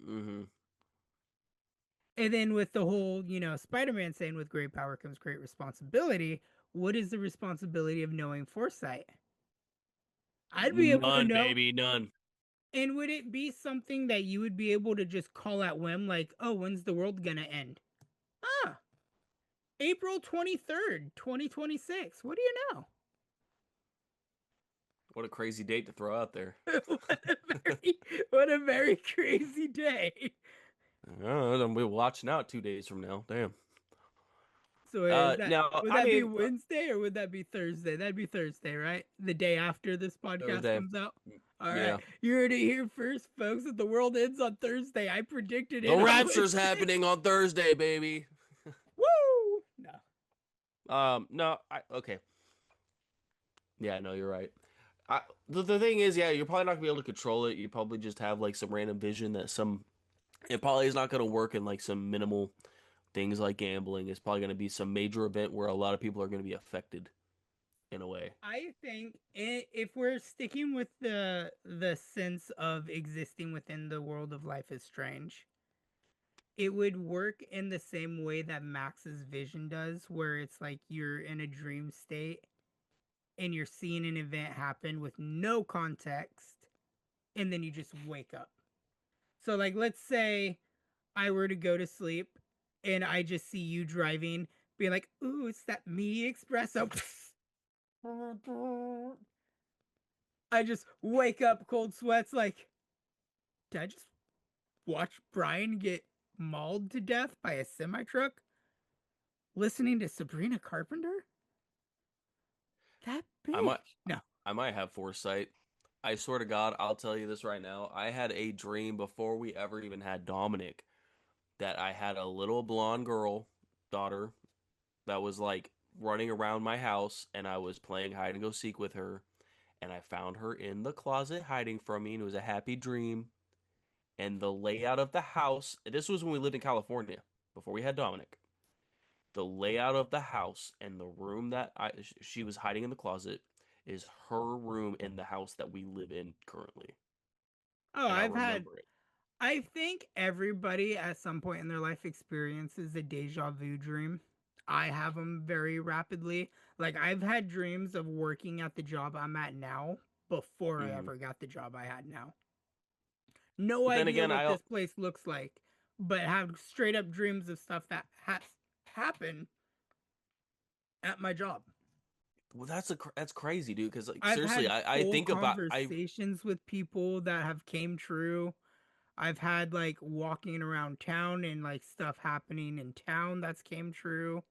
B: Mm-hmm.
A: And then with the whole, Spider-Man saying with great power comes great responsibility, what is the responsibility of knowing foresight? I'd be able to
B: None,
A: know.
B: baby, none.
A: And would it be something that you would be able to just call at whim, like, oh, when's the world gonna end? Ah, April 23rd, 2026. What do you know?
B: What a crazy date to throw out there.
A: what a very what a very crazy day.
B: I'm be watching out 2 days from now. Damn.
A: So is that
B: Now,
A: would
B: I
A: that be
B: mean,
A: Wednesday or would that be Thursday? That'd be Thursday, right? The day after this podcast
B: Thursday.
A: comes out. All right.
B: Yeah.
A: You heard it here first, folks, that the world ends on Thursday. I predicted
B: The
A: it on
B: rapture's
A: Wednesday.
B: happening on Thursday, baby.
A: Woo! No.
B: No, okay. Yeah, no, you're right. The thing is, yeah, you're probably not gonna be able to control it. You probably just have like some random vision that it probably is not gonna work in like some minimal things like gambling. It's probably gonna be some major event where a lot of people are gonna be affected in a way.
A: I think if we're sticking with the sense of existing within the world of Life is Strange, it would work in the same way that Max's vision does, where it's like you're in a dream state and you're seeing an event happen with no context, and then you just wake up. So, like, let's say I were to go to sleep and I just see you driving, being like, ooh, it's that me espresso. I just wake up, cold sweats, like, did I just watch Brian get mauled to death by a semi truck? Listening to Sabrina Carpenter? That
B: I might,
A: bitch. No.
B: I might have foresight. I swear to God, I'll tell you this right now. I had a dream before we ever even had Dominic that I had a little blonde girl daughter that was like running around my house and I was playing hide and go seek with her and I found her in the closet hiding from me and it was a happy dream and the layout of the house, this was when we lived in California before we had Dominic. The layout of the house and the room that she was hiding in the closet is her room in the house that we live in currently.
A: Oh,
B: And I remember it.
A: I think everybody at some point in their life experiences a deja vu dream. I have them very rapidly. Like, I've had dreams of working at the job I'm at now before I
B: Hmm.
A: ever got the job I had now. No
B: But then
A: idea
B: again,
A: what this place looks like, but have straight up dreams of stuff that has happened at my job.
B: well, that's crazy, dude. Because like
A: I've
B: seriously,
A: had
B: I
A: full
B: think about I
A: conversations with people that have came true. I've had like walking around town and like stuff happening in town that's came true.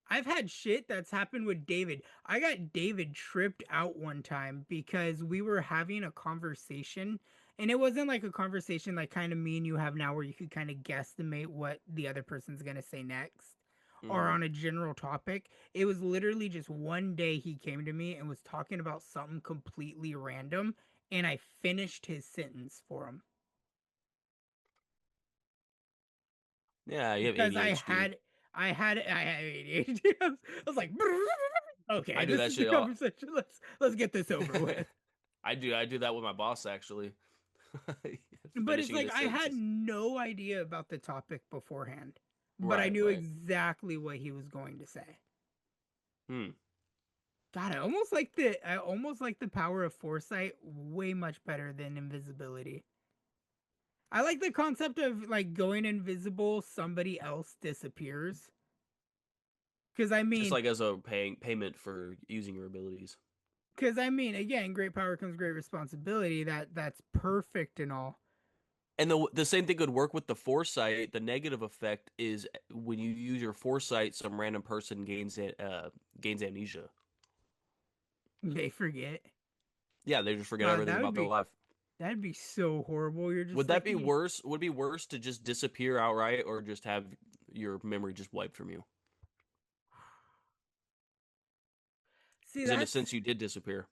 A: I've had shit that's happened with David. I got David tripped out one time because we were having a conversation and it wasn't like a conversation like kind of me and you have now where you could kind of guesstimate what the other person's going to say next or
B: mhm.
A: on a general topic. It was literally just one day he came to me and was talking about something completely random and I finished his sentence for him
B: Yeah, you have
A: because
B: ADHD.
A: I had ADHD. I was like, okay,
B: I do
A: this
B: that
A: is the
B: shit.
A: conversation. Let's get this over with.
B: I do that with my boss actually.
A: But it's
B: Finishing
A: like
B: his
A: I had
B: sentences.
A: no idea about the topic beforehand, but I
B: Right,
A: knew
B: right.
A: exactly what he was going to say.
B: Hmm.
A: God, I almost like the power of foresight way much better than invisibility. I like the concept of like going invisible, somebody else disappears. Because I
B: Just
A: mean,
B: like as a payment for using your abilities.
A: again, great power comes great responsibility. That's perfect and all.
B: And the same thing could work with the foresight. The negative effect is when you use your foresight, some random person gains amnesia.
A: They forget.
B: Yeah, they just forget
A: God,
B: everything about their life.
A: that'd be so horrible. You're
B: Would
A: just
B: that
A: like
B: be worse? Would it be worse to just disappear outright or just have your memory just wiped from you?
A: see
B: Because in a
A: that's
B: sense, you did disappear.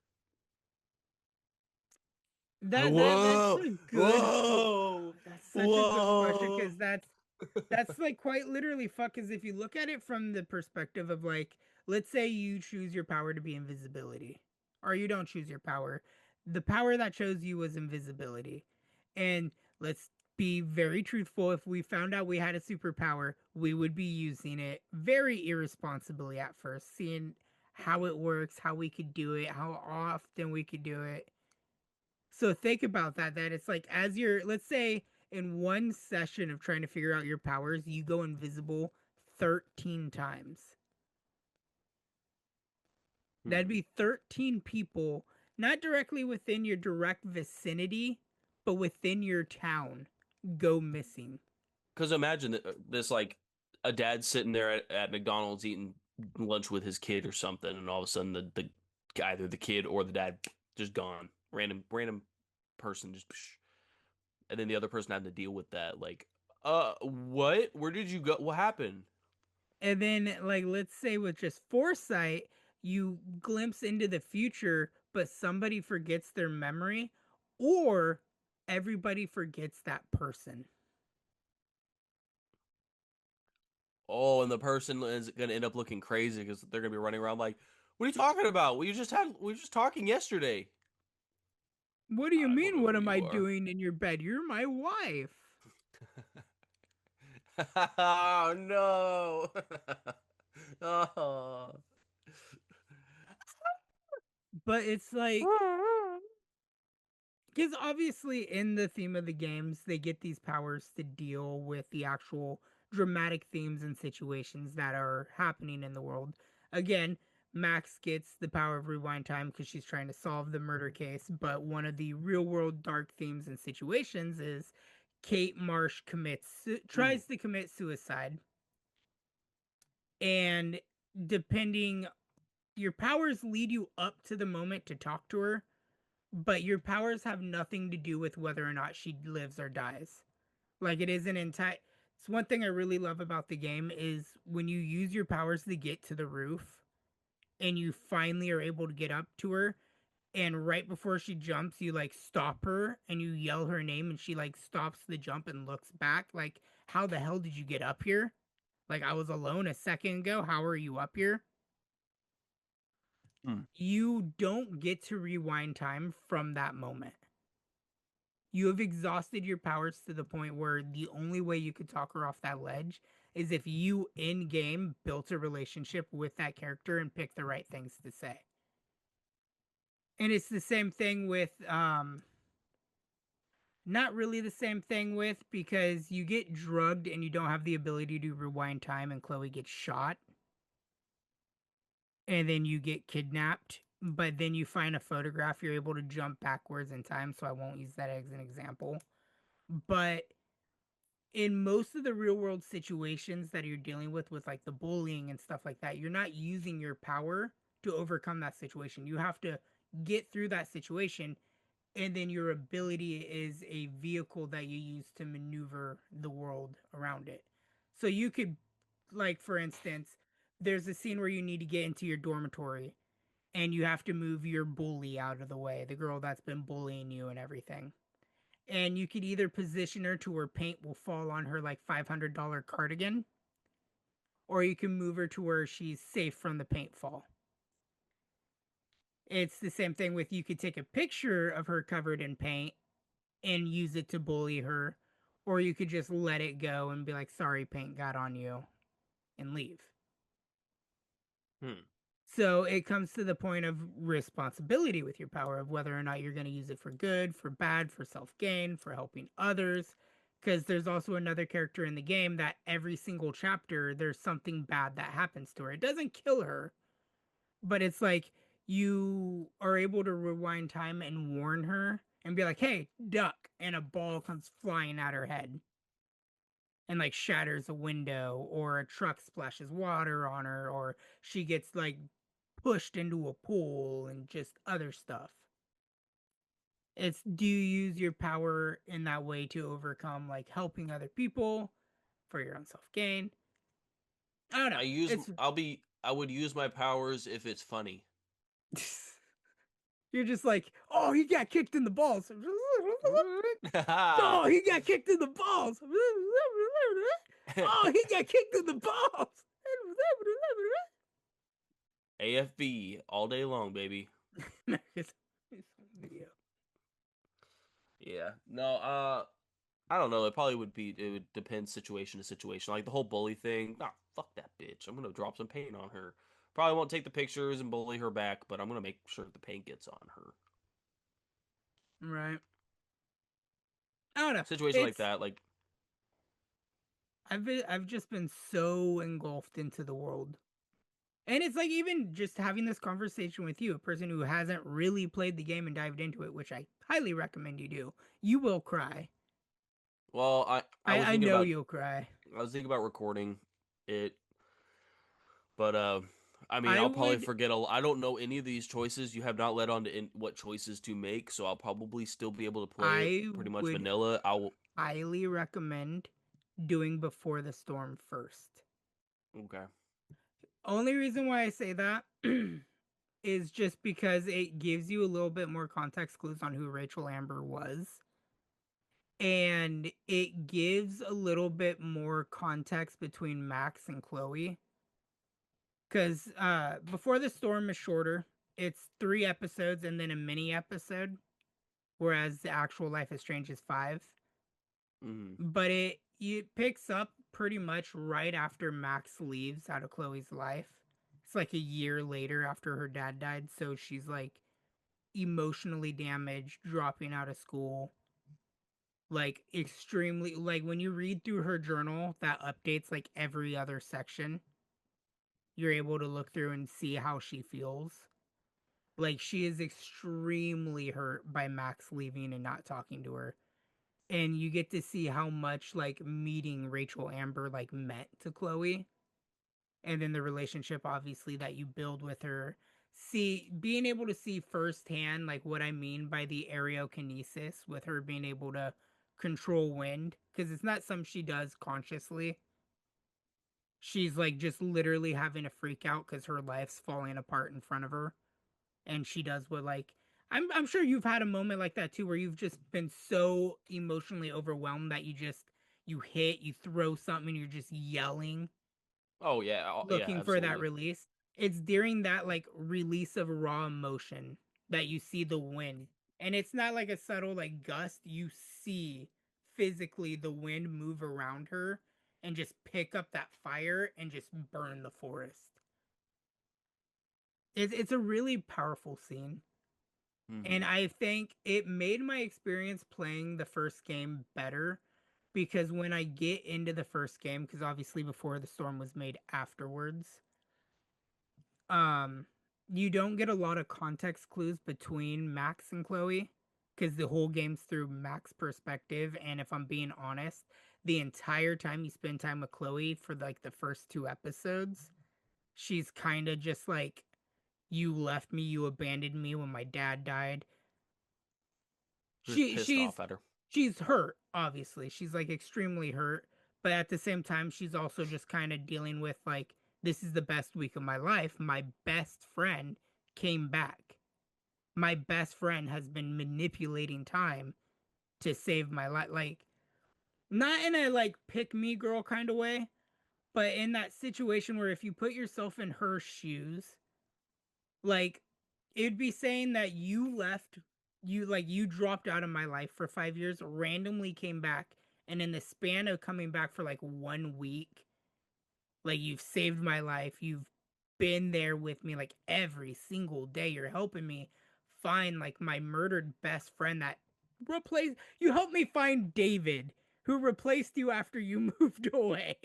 A: that's
B: Whoa!
A: a good
B: Whoa!
A: that's such a good question
B: Whoa!
A: because that's like quite literally fuck because if you look at it from the perspective of like let's say you choose your power to be invisibility or you don't choose your power, the power that chose you was invisibility, and let's be very truthful, if we found out we had a superpower we would be using it very irresponsibly at first, seeing how it works, how we could do it, how often we could do it. So think about that it's like as you're, let's say in one session of trying to figure out your powers, you go invisible 13 times. That'd
B: Hmm.
A: be 13 people, not directly within your direct vicinity, but within your town go missing.
B: Because imagine this, like a dad sitting there at McDonald's eating lunch with his kid or something, and all of a sudden the either the kid or the dad just gone, random person just, and then the other person having to deal with that. Like, what? Where did you go? What happened?
A: And then, like, let's say with just foresight, you glimpse into the future, but somebody forgets their memory, or everybody forgets that person.
B: Oh, and the person is gonna end up looking crazy because they're gonna be running around like, "What are you talking about? We were just talking yesterday."
A: What do you
B: I don't
A: mean,
B: know
A: what
B: who
A: am I
B: you are.
A: doing in your bed? You're my wife.
B: Oh no. Oh.
A: But it's like, because obviously in the theme of the games, they get these powers to deal with the actual dramatic themes and situations that are happening in the world. Again, Max gets the power of rewind time because she's trying to solve the murder case, but one of the real world dark themes and situations is Kate Marsh
B: Mm.
A: tries to commit suicide, and depending, your powers lead you up to the moment to talk to her, but your powers have nothing to do with whether or not she lives or dies. Like it is an entire. It's one thing I really love about the game is when you use your powers to get to the roof, and you finally are able to get up to her, and right before she jumps, you like stop her and you yell her name, and she like stops the jump and looks back. Like, how the hell did you get up here? Like I was alone a second ago. How are you up here?
B: Mm.
A: You don't get to rewind time from that moment. You have exhausted your powers to the point where the only way you could talk her off that ledge is if you in game built a relationship with that character and picked the right things to say. And it's the same thing with not really the same thing with, because you get drugged and you don't have the ability to rewind time and Chloe gets shot and then you get kidnapped, but then you find a photograph, you're able to jump backwards in time, so I won't use that as an example. But in most of the real world situations that you're dealing with like the bullying and stuff like that, you're not using your power to overcome that situation. You have to get through that situation, and then your ability is a vehicle that you use to maneuver the world around it. So you could, like, for instance, there's a scene where you need to get into your dormitory and you have to move your bully out of the way, the girl that's been bullying you and everything, and you could either position her to where paint will fall on her like $500 cardigan, or you can move her to where she's safe from the paint fall. It's the same thing with, you could take a picture of her covered in paint and use it to bully her, or you could just let it go and be like, sorry, paint got on you, and leave.
B: Hmm.
A: So it comes to the point of responsibility with your power of whether or not you're going to use it for good, for bad, for self gain, for helping others. Because there's also another character in the game that every single chapter there's something bad that happens to her. It doesn't kill her, but it's like you are able to rewind time and warn her and be like, "Hey, duck!" and a ball comes flying at her head and like shatters a window, or a truck splashes water on her, or she gets like pushed into a pool and just other stuff. It's, do you use your power in that way to overcome like helping other people for your own self gain? I don't know. It's
B: I would use my powers if it's funny.
A: you're just like, oh, he got kicked in the balls. Oh, he got kicked in the balls. Oh, he got kicked in the balls.
B: AFB all day long, baby. Yeah. No, I don't know. It would depend situation to situation. Like the whole bully thing. Nah, fuck that bitch. I'm gonna drop some paint on her. Probably won't take the pictures and bully her back, but I'm gonna make sure the paint gets on her.
A: Right. I don't know.
B: Situation like
A: It's
B: that, like
A: I've just been so engulfed into the world. And it's like, even just having this conversation with you, a person who hasn't really played the game and dived into it, which I highly recommend you do. You will cry.
B: well,
A: I know you'll cry.
B: I was thinking about recording it, but I mean,
A: I
B: I'll probably
A: would
B: forget. I don't know any of these choices. You have not led on to what choices to make, so I'll probably still be able to play it
A: I
B: pretty much
A: would
B: vanilla. I will.
A: highly recommend doing Before the Storm first.
B: Okay.
A: Only reason why I say that is just because it gives you a little bit more context clues on who Rachel Amber was. And it gives a little bit more context between Max and Chloe. Because Before the Storm is shorter. It's 3 episodes and then a mini episode, whereas the actual Life is Strange is 5.
B: Mm-hmm.
A: But it picks up pretty much right after Max leaves out of Chloe's life. It's like a year later after her dad died, so she's like emotionally damaged, dropping out of school. Like extremely, like when you read through her journal that updates like every other section, you're able to look through and see how she feels. Like she is extremely hurt by Max leaving and not talking to her. And you get to see how much like meeting Rachel Amber like meant to Chloe, and then the relationship obviously that you build with her. See, being able to see firsthand like what I mean by the aerokinesis, with her being able to control wind, because it's not something she does consciously. She's like just literally having a freak out because her life's falling apart in front of her, and she does what like, I'm sure you've had a moment like that too, where you've just been so emotionally overwhelmed that you throw something, you're just yelling,
B: Oh yeah, yeah,
A: looking for that
B: absolutely.
A: release. It's during that like release of raw emotion that you see the wind. And it's not like a subtle like gust. You see physically the wind move around her and just pick up that fire and just burn the forest. It's a really powerful scene.
B: Mm-hmm.
A: And I think it made my experience playing the first game better, because when I get into the first game, because obviously Before the Storm was made afterwards, um you don't get a lot of context clues between Max and Chloe, because the whole game's through Max's perspective. And if I'm being honest, the entire time you spend time with Chloe for like the first 2 episodes, she's kind of just like, you left me, you abandoned me when my dad died.
B: Just
A: she
B: pissed
A: she's
B: off at her.
A: she's hurt, obviously. She's like extremely hurt, but at the same time she's also just kind of dealing with like, this is the best week of my life. My best friend came back. My best friend has been manipulating time to save my life. Like, not in a like pick me girl kind of way, but in that situation where if you put yourself in her shoes, like, it'd be saying that you dropped out of my life for 5 years, randomly came back, and in the span of coming back for like 1 week, like, you've saved my life. You've been there with me like every single day. You're helping me find like my murdered best friend that replaced, you helped me find David who replaced you after you moved away.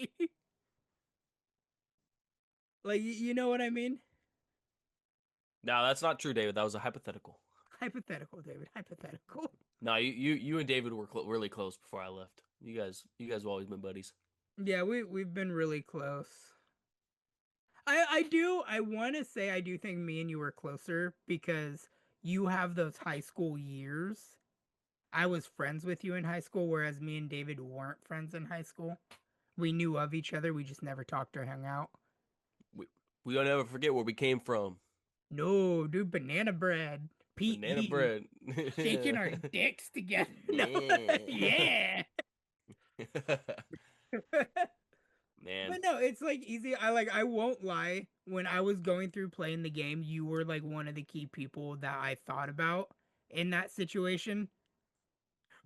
A: Like, you know what I mean?
B: No, that's not true, David. That was a hypothetical.
A: Hypothetical, David. Hypothetical.
B: No, you and David were really close before I left. You guys have always been buddies.
A: Yeah, we've been really close. I want to say I do think me and you were closer because you have those high school years. I was friends with you in high school, whereas me and David weren't friends in high school. We knew of each other, we just never talked or hung out.
B: We we don't ever forget where we came from.
A: No, dude, banana bread.
B: Banana
A: PE.
B: bread.
A: Shaking our dicks together. No.
B: Yeah.
A: Yeah.
B: Man,
A: But no, it's like easy. I won't lie. When I was going through playing the game, you were like one of the key people that I thought about in that situation.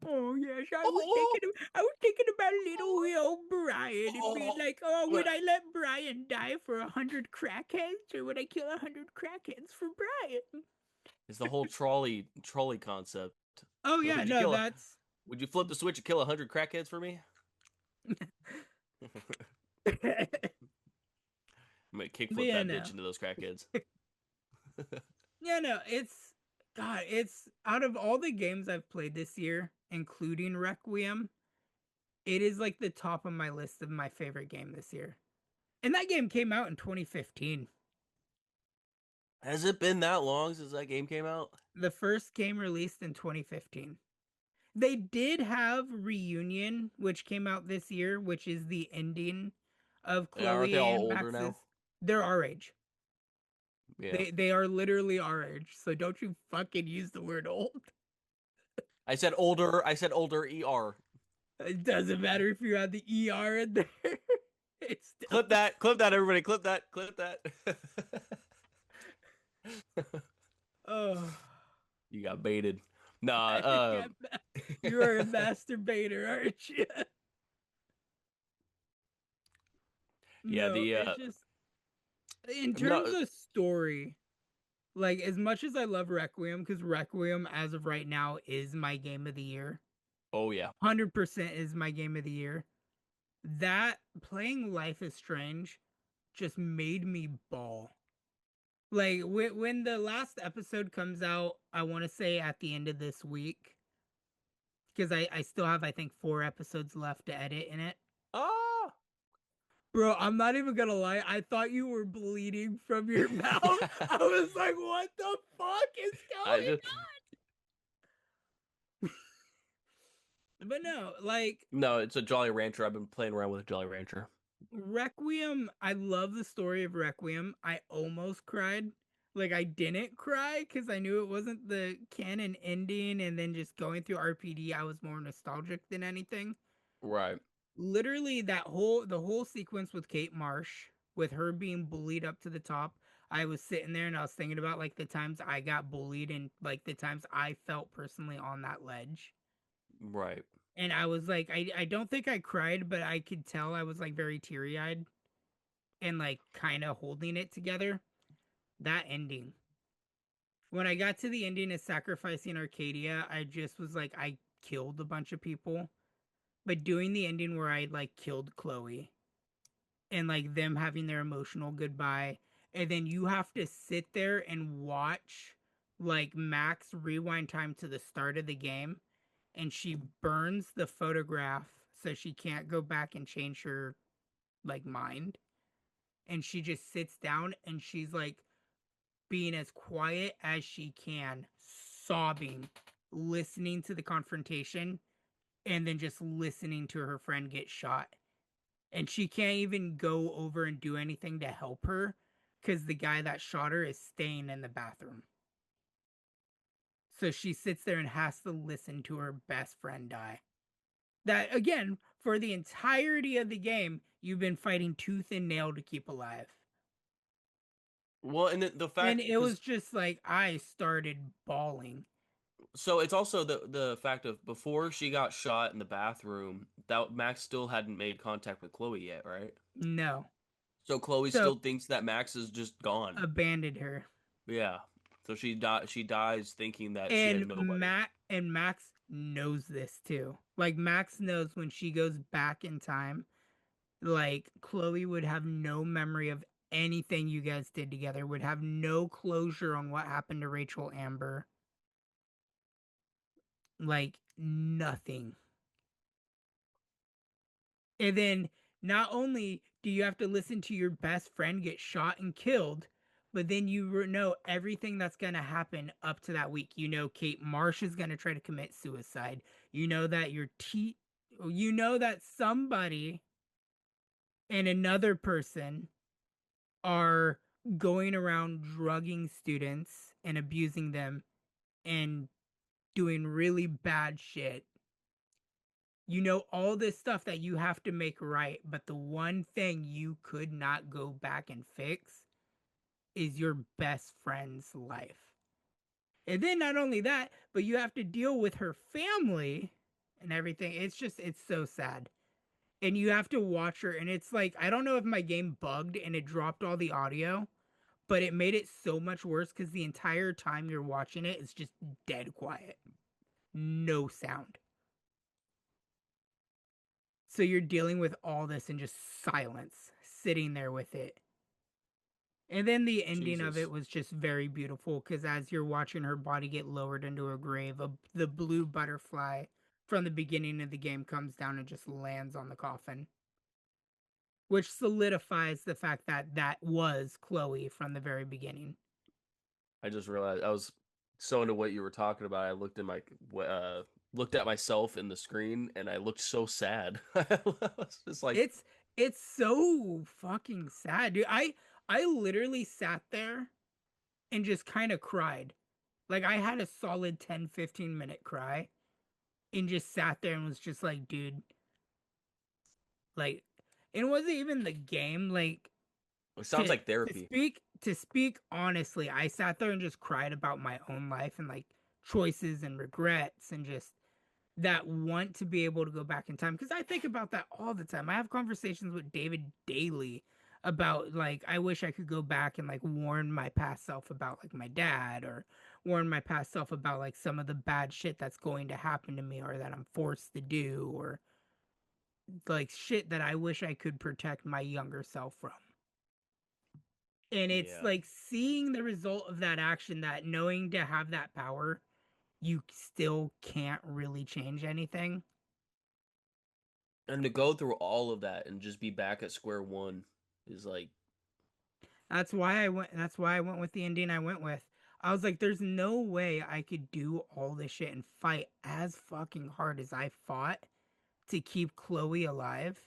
A: Oh yes,
B: oh,
A: I was thinking about little old Brian and being
B: oh,
A: like, oh, would
B: what
A: I let Brian die for 100 crackheads, or would I kill 100 crackheads for Brian?
B: is the whole trolley concept?
A: Oh yeah,
B: Would you
A: no,
B: kill a?
A: that's
B: Would you flip the switch and kill 100 crackheads for me? I'm gonna
A: but
B: kickflip
A: yeah,
B: that
A: no.
B: bitch into those crackheads.
A: Yeah, no, it's God, it's out of all the games I've played this year, including Requiem, it is like the top of my list of my favorite game this year. And that game came out in 2015.
B: Has it been that long since that game came out?
A: The first game released in 2015. They did have Reunion, which came out this year, which is the ending of
B: And aren't they
A: Chloe
B: all
A: and
B: older
A: Max's.
B: now?
A: They're our age.
B: Yeah.
A: They are literally our age. So don't you fucking use the word old.
B: I said older. I said older. Er.
A: It doesn't matter if you have the ER in there. It's still
B: Clip that. Clip that. Everybody. Clip that. Clip that.
A: oh.
B: You got baited. Nah.
A: I you are a masturbator, aren't you?
B: Yeah.
A: No, it's just in terms
B: No.
A: of story, like as much as I love Requiem, because Requiem as of right now is my game of the year.
B: Oh yeah.
A: 100% is my game of the year. That playing Life is Strange just made me bawl. Like when the last episode comes out, I want to say at the end of this week, because I still have I think 4 episodes left to edit in it.
B: Ah.
A: Bro, I'm not even gonna lie. I thought you were bleeding from your mouth. I was like, what the fuck is
B: I
A: going
B: just
A: on? But no, like
B: no. It's a Jolly Rancher. I've been playing around with a Jolly Rancher.
A: Requiem, I love the story of Requiem. I almost cried. Like I didn't cry because I knew it wasn't the canon ending, and then just going through RPD, I was more nostalgic than anything.
B: Right.
A: Literally the whole sequence with Kate Marsh, with her being bullied up to the top. I was sitting there and I was thinking about like the times I got bullied and like the times I felt personally on that ledge.
B: Right.
A: And I was like, I don't think I cried, but I could tell I was like very teary eyed and like kind of holding it together. That ending. When I got to the ending of sacrificing Arcadia, I just was like, I killed a bunch of people. But doing the ending where I like killed Chloe and like them having their emotional goodbye, and then you have to sit there and watch like Max rewind time to the start of the game, and she burns the photograph so she can't go back and change her like mind, and she just sits down and she's like being as quiet as she can, sobbing, listening to the confrontation, and then just listening to her friend get shot, and she can't even go over and do anything to help her because the guy that shot her is staying in the bathroom. So she sits there and has to listen to her best friend die. That, again, for the entirety of the game, you've been fighting tooth and nail to keep alive.
B: Well, and the
A: And
B: fact
A: it
B: because
A: was just like, I started bawling.
B: so it's also the fact of before she got shot in the bathroom, that Max still hadn't made contact with Chloe yet, right?
A: No.
B: So Chloe
A: So,
B: still thinks that Max is just gone.
A: abandoned her.
B: Yeah. So she dies thinking that she had
A: And
B: nobody.
A: Max knows this too. Like Max knows when she goes back in time, like Chloe would have no memory of anything you guys did together, would have no closure on what happened to Rachel Amber. Like nothing. And then not only do you have to listen to your best friend get shot and killed, but then you know everything that's going to happen up to that week. You know Kate Marsh is going to try to commit suicide. You know that you know that somebody and another person are going around drugging students and abusing them and doing really bad shit. You know all this stuff that you have to make right, but the one thing you could not go back and fix is your best friend's life. And then not only that, but you have to deal with her family and everything. It's so sad. And you have to watch her, and it's like, I don't know if my game bugged and it dropped all the audio, but it made it so much worse because the entire time you're watching it, it's just dead quiet. No sound. So you're dealing with all this in just silence, sitting there with it. And then the ending of
B: Jesus.
A: it was just very beautiful because as you're watching her body get lowered into her grave, the blue butterfly from the beginning of the game comes down and just lands on the coffin, which solidifies the fact that that was Chloe from the very beginning.
B: I just realized I was so into what you were talking about. I looked at myself in the screen and I looked so sad. I was just like,
A: It's it's so fucking sad, dude. I literally sat there and just kind of cried. Like I had a solid 10-15 minute cry and just sat there and was just like, dude, like it wasn't even the game. Like
B: it sounds like
A: to
B: therapy.
A: speak honestly, I sat there and just cried about my own life and like choices and regrets and just that want to be able to go back in time because I think about that all the time. I have conversations with David daily about like I wish I could go back and like warn my past self about like my dad or warn my past self about like some of the bad shit that's going to happen to me or that I'm forced to do or like shit that I wish I could protect my younger self from. And it's
B: Yeah.
A: like seeing the result of that action, that knowing to have that power, you still can't really change anything.
B: And to go through all of that and just be back at square one is like,
A: That's why I went with the ending I went with. I was like, there's no way I could do all this shit and fight as fucking hard as I fought to keep Chloe alive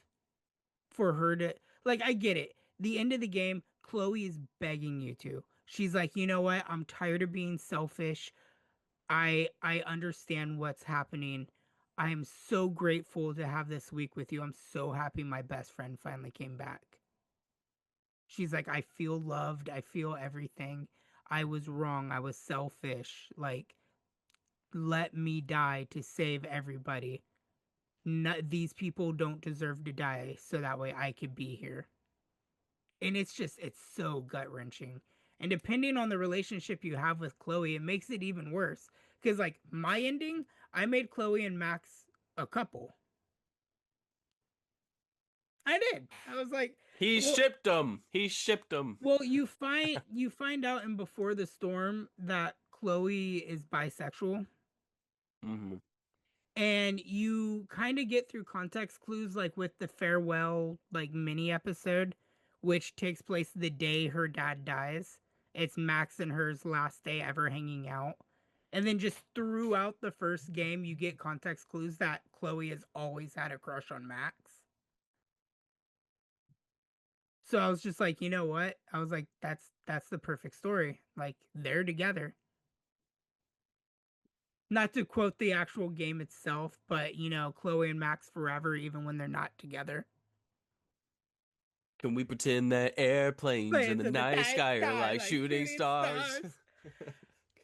A: for her to like I get it. The end of the game, Chloe is begging you to. She's like, you know what? I'm tired of being selfish. I understand what's happening. I am so grateful to have this week with you. I'm so happy my best friend finally came back. She's like, I feel loved. I feel everything. I was wrong. I was selfish. Like, let me die to save everybody. No, these people don't deserve to die, so that way I could be here. And it's so gut wrenching. And depending on the relationship you have with Chloe, it makes it even worse. Because, like, my ending, I made Chloe and Max a couple. I did. I was like,
B: he
A: well,
B: shipped them. He shipped them.
A: Well, you find out in Before the Storm that Chloe is bisexual,
B: Hmm.
A: and you kind of get through context clues like with the farewell like mini episode, which takes place the day her dad dies. It's Max and her's last day ever hanging out. And then just throughout the first game, you get context clues that Chloe has always had a crush on Max. So I was just like, you know what? I was like, that's the perfect story. Like they're together. Not to quote the actual game itself, but you know, Chloe and Max forever, even when they're not together.
B: Can we pretend that airplanes in
A: Planes
B: the
A: in the
B: night
A: night
B: sky are
A: sky
B: like
A: like
B: shooting
A: shooting
B: stars?
A: stars.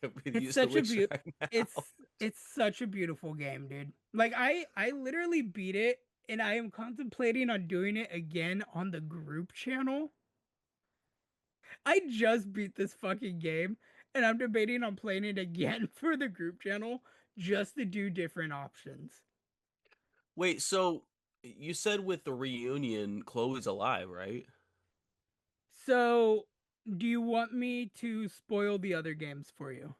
B: Can we
A: It's
B: use the
A: such a
B: wish right
A: it's
B: now?
A: it's such a beautiful game, dude. Like I literally beat it, and I am contemplating on doing it again on the group channel. I just beat this fucking game, and I'm debating on playing it again for the group channel just to do different options.
B: Wait, so you said with the reunion, Chloe's alive, right?
A: So, do you want me to spoil the other games for you?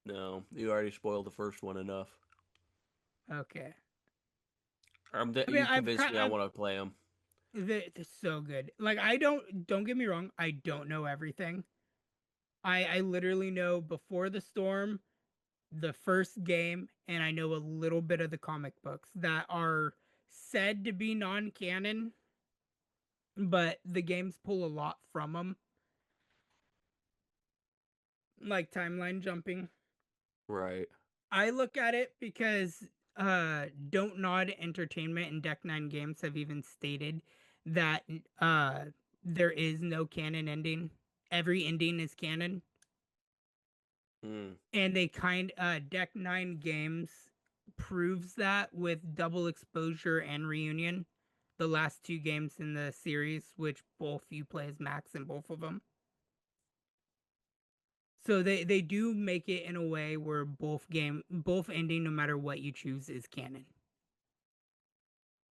B: No, you already spoiled the first one enough.
A: Okay. I mean,
B: You convinced me I want to play them.
A: they're so good. Like, don't get me wrong, I don't know everything. I literally know Before the Storm, the first game, and I know a little bit of the comic books that are said to be non-canon, but the games pull a lot from them, like timeline jumping.
B: Right.
A: I look at it because Don't Nod Entertainment and Deck 9 Games have even stated that there is no canon ending. Every ending is canon.
B: Hmm.
A: And they Deck 9 Games proves that with Double Exposure and Reunion, the last two games in the series, which both you play as Max in both of them. So they do make it in a way where both ending, no matter what you choose, is canon.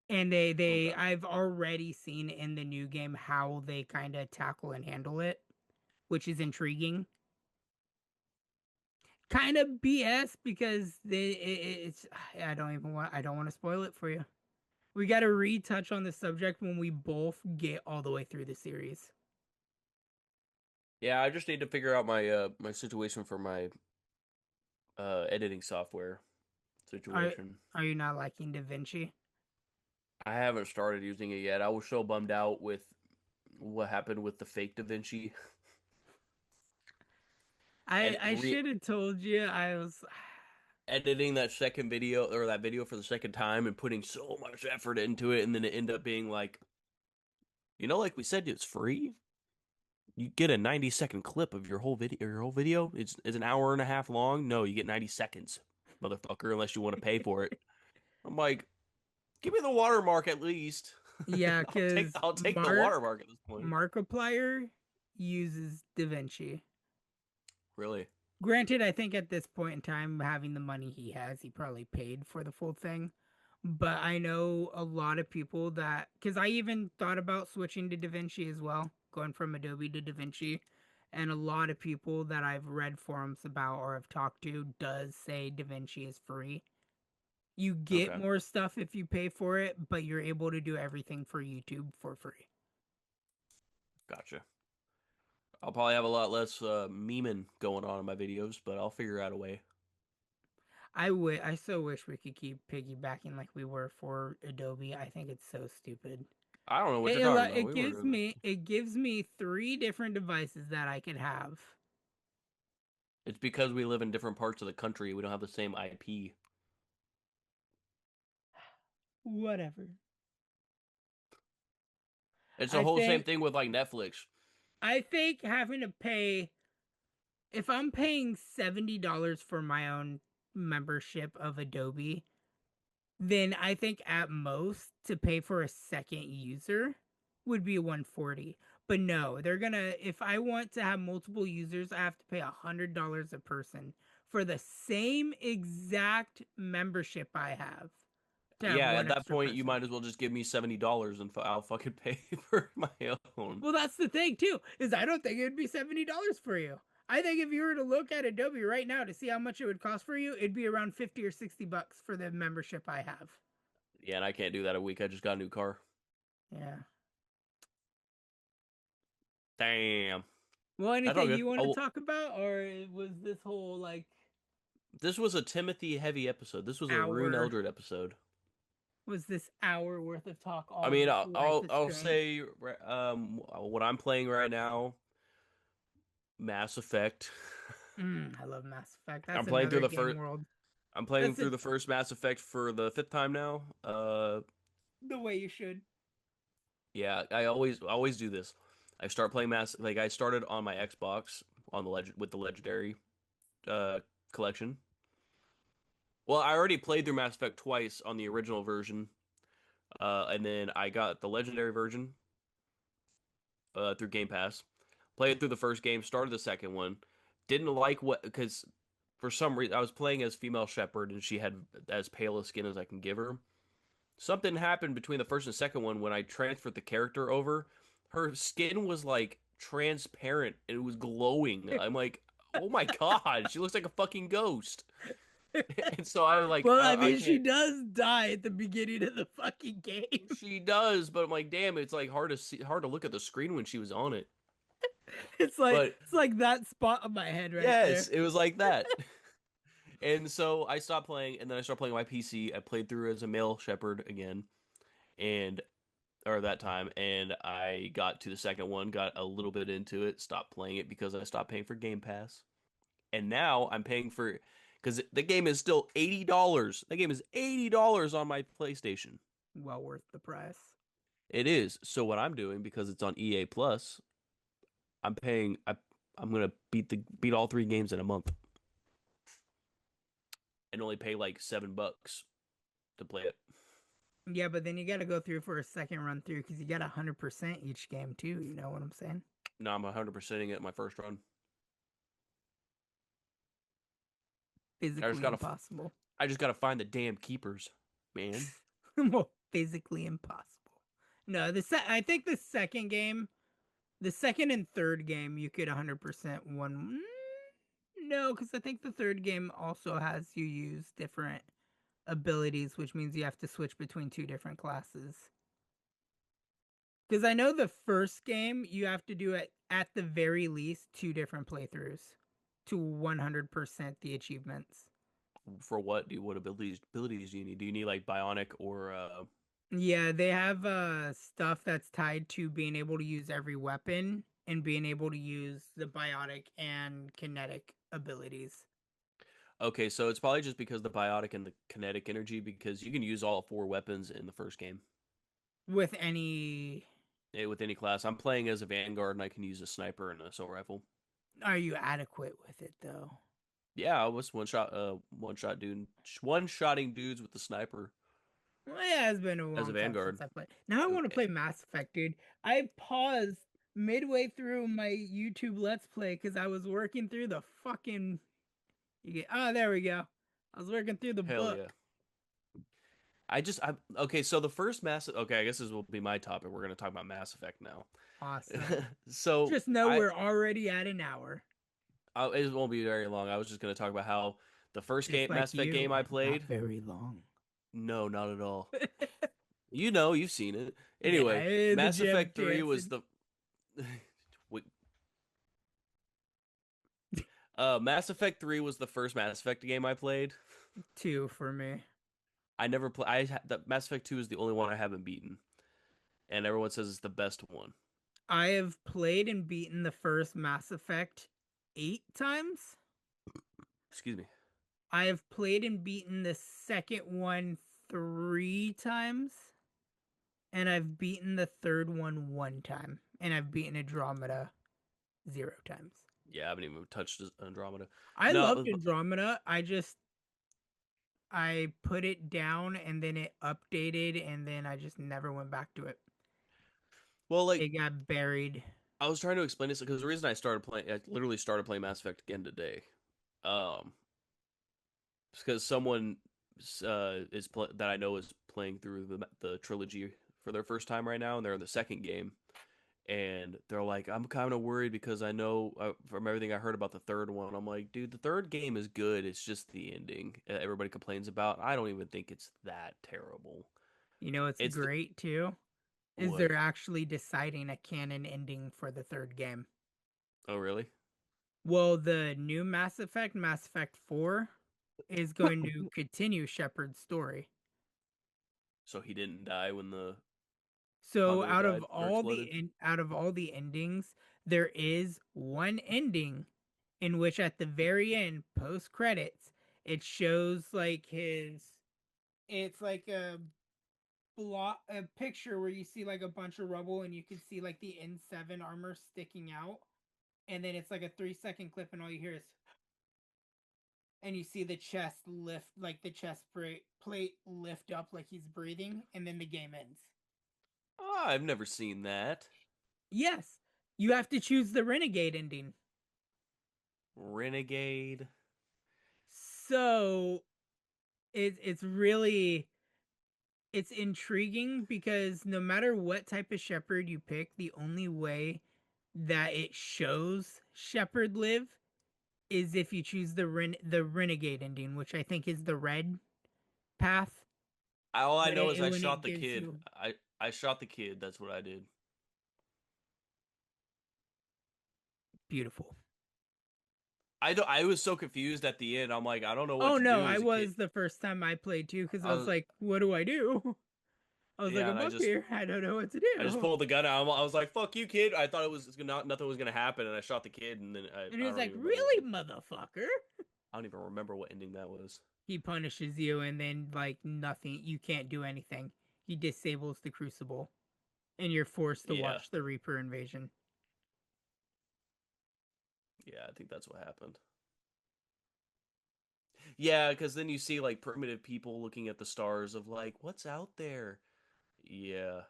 A: And they
B: Okay.
A: I've already seen in the new game how they kind of tackle and handle it, which is intriguing. Kind of BS because it's I don't want to spoil it for you. We got to retouch on the subject when we both get all the way through the series.
B: Yeah, I just need to figure out my situation for my editing software
A: Are
B: situation.
A: are you not liking Da Vinci?
B: I haven't started using it yet. I was so bummed out with what happened with the fake Da Vinci.
A: I
B: Edit,
A: I
B: re
A: should have told you. I was
B: Editing that second video or that video for the second time and putting so much effort into it, and then it ended up being like, like we said, it's free. You get a 90-second clip of your whole video. Your whole video, it's an hour and a half long. No, you get 90 seconds, motherfucker, unless you want to pay for it. I'm like, give me the watermark at least.
A: yeah,
B: I'll take
A: because
B: I'll take the watermark at this point.
A: Markiplier uses Da Vinci.
B: Really?
A: Granted, I think at this point in time, having the money he has, he probably paid for the full thing. But I know a lot of people that, because I even thought about switching to DaVinci as well, going from Adobe to DaVinci. And a lot of people that I've read forums about or have talked to does say DaVinci is free. You get
B: Okay,
A: more stuff if you pay for it, but you're able to do everything for YouTube for free.
B: gotcha. I'll probably have a lot less memeing going on in my videos, but I'll figure out a way.
A: I so wish we could keep piggybacking like we were for Adobe. I think it's so stupid.
B: I don't know what
A: It
B: you're
A: it,
B: talking
A: le-
B: about. We were
A: it gives me three different devices that I could have.
B: It's because we live in different parts of the country. We don't have the same IP.
A: Whatever.
B: It's the
A: I
B: whole same
A: think
B: thing with like Netflix.
A: I think having to pay if I'm paying $70 for my own membership of Adobe, then I think at most to pay for a second user would be 140. But no, they're gonna if I want to have multiple users, I have to pay $100 a person for the same exact membership I have to have
B: Yeah,
A: one
B: at that
A: extra
B: point, you
A: person.
B: might as well just give me $70 and I'll fucking pay for my own.
A: Well, that's the thing too, is I don't think it would be $70 for you. I think if you were to look at Adobe right now to see how much it would cost for you, it'd be around 50 or $60 for the membership I have.
B: Yeah, and I can't do that a week. I just got a new car.
A: Yeah.
B: Damn.
A: Well,
B: That's all
A: anything
B: good.
A: you want to
B: Oh,
A: talk about, or was this whole like
B: this was a Timothy heavy episode. This was a Ryunn
A: hour?
B: Eldred episode.
A: Was this hour worth of talk
B: I
A: all
B: mean,
A: just Life is
B: I'll
A: Strange?
B: say what I'm playing right now, Mass Effect.
A: I love Mass Effect.
B: I'm
A: That's
B: playing through
A: another
B: the
A: game
B: first.
A: world.
B: I'm playing
A: That's
B: through
A: a,
B: the first Mass Effect for the fifth time now.
A: the way you should.
B: Yeah, I always do this. I start playing Mass like I started on my Xbox on the legend with the legendary uh collection. Well, I already played through Mass Effect twice on the original version, and then I got the legendary version through Game Pass. Played through the first game, started the second one. Didn't like what because for some reason I was playing as female shepherd and she had as pale a skin as I can give her. Something happened between the first and second one when I transferred the character over. Her skin was like transparent and it was glowing. I'm like, oh my god, she looks like a fucking ghost. And so I like,
A: Well, I
B: I
A: mean, she
B: can't.
A: does die at the beginning of the fucking game.
B: She does, but I'm like, damn, it's like hard to see, hard to look at the screen when she was on it. But
A: It's like that spot on my head right
B: yes,
A: there.
B: it was like that. And so I stopped playing, and then I started playing my PC. I played through as a male shepherd again, and or that time, and I got to the second one, got a little bit into it, stopped playing it because I stopped paying for Game Pass, and now I'm paying for because the game is still $80. The game is $80 on my PlayStation.
A: Well worth the price.
B: It is. So what I'm doing because it's on EA Plus, I'm paying. I'm gonna beat all three games in a month and only pay like $7 to play it.
A: Yeah, but then you got to go through for a second run through because you got 100% each game too. You know what I'm saying?
B: No, I'm 100%ing it my first run. I just
A: Physically
B: gotta
A: impossible.
B: I just gotta find the damn keepers, man.
A: Well, physically impossible. No, I think the second and third game, you could 100% one. No, because I think the third game also has you use different abilities, which means you have to switch between two different classes. Because I know the first game you have to do it at the very least two different playthroughs to 100% the achievements.
B: For what abilities do you need? Do you need like bionic or
A: Yeah, they have stuff that's tied to being able to use every weapon and being able to use the biotic and kinetic abilities
B: okay, so it's probably just because the biotic and the kinetic energy because you can use all four weapons in the first game.
A: with any.
B: With any class. I'm playing as a vanguard and I can use a sniper and an assault rifle.
A: Are you adequate with it though?
B: Yeah, I was one shotting dudes with the sniper
A: Well, yeah, it's been a
B: as a
A: long time since
B: vanguard.
A: I played. Now I want to play Mass Effect, dude. I paused midway through my YouTube Let's Play because I was working through the fucking. There we go. I was working through the
B: Hell
A: book.
B: yeah. I okay, so the first Mass okay, I guess this will be my topic. We're gonna talk about Mass Effect now.
A: Awesome.
B: So
A: Just know we're already at an hour.
B: it won't be very long. I was just gonna talk about how the first
A: Just
B: game
A: like
B: Mass Effect game
A: you,
B: I
A: not
B: played.
A: very long.
B: No, not at all. You know, you've seen it.
A: Yeah,
B: Anyway,
A: the
B: Mass
A: Jeff
B: Effect 3 was
A: Jansen.
B: the Wait, Mass Effect 3 was the first Mass Effect game I played.
A: Two for me.
B: I never play the Mass Effect 2 is the only one I haven't beaten, and everyone says it's the best one.
A: I have played and beaten the first Mass Effect 8 times.
B: Excuse me.
A: I have played and beaten the second one 3 times. And I've beaten the third one time. And I've beaten Andromeda 0 times.
B: Yeah, I haven't even touched Andromeda.
A: I loved
B: No,
A: Andromeda. I put it down and then it updated and then I just never went back to it.
B: well, like
A: It got buried.
B: I was trying to explain this because the reason I literally started playing Mass Effect again today, um, because someone that I know is playing through the trilogy for their first time right now, and they're in the second game, and they're like, I'm kind of worried because I know from everything I heard about the third one. I'm like, dude, the third game is good. It's just the ending everybody complains about. I don't even think it's that terrible.
A: You know what's
B: It's the
A: great too? Is
B: what?
A: they're actually deciding a canon ending for the third game.
B: Oh, really?
A: Well, the new Mass Effect 4, is going to continue Shepard's story.
B: So he didn't die when the
A: So
B: conduit died or exploded?
A: out of all the endings, there is one ending in which at the very end, post credits, it shows like his it's like a picture where you see like a bunch of rubble and you can see like the N7 armor sticking out, and then it's like a 3-second clip and all you hear is and you see the chest lift, like the plate lift up like he's breathing, and then the game ends.
B: Oh, I've never seen that.
A: Yes, you have to choose the renegade ending.
B: Renegade.
A: So it's really it's intriguing because no matter what type of shepherd you pick, the only way that it shows shepherd live is if you choose the renegade ending, which I think is the red path.
B: All I
A: When
B: know
A: it
B: is I
A: when
B: shot
A: it
B: the
A: gives
B: kid.
A: you
B: I shot the kid. That's what I did.
A: beautiful.
B: I was so confused at the end. I'm like, I don't know what
A: Oh
B: to
A: no,
B: do
A: I
B: as a kid.
A: was the first time I played too because I
B: I
A: was
B: was
A: like, what do I do? I was like,
B: yeah, and
A: I'm up here. I don't know what to
B: I just
A: do.
B: pulled the gun out. I was like, "Fuck you, kid!" I thought it was not nothing was gonna happen, and I shot the kid, and then
A: And he
B: I
A: was
B: don't
A: like,
B: even remember what
A: really, motherfucker?
B: I don't even remember what ending that was.
A: He punishes you, and then like nothing, you can't do anything. He disables the crucible, and you're forced to
B: Yeah,
A: watch the Reaper invasion.
B: yeah, I think that's what happened. Yeah, because then you see like primitive people looking at the stars of like, what's out there? Yeah.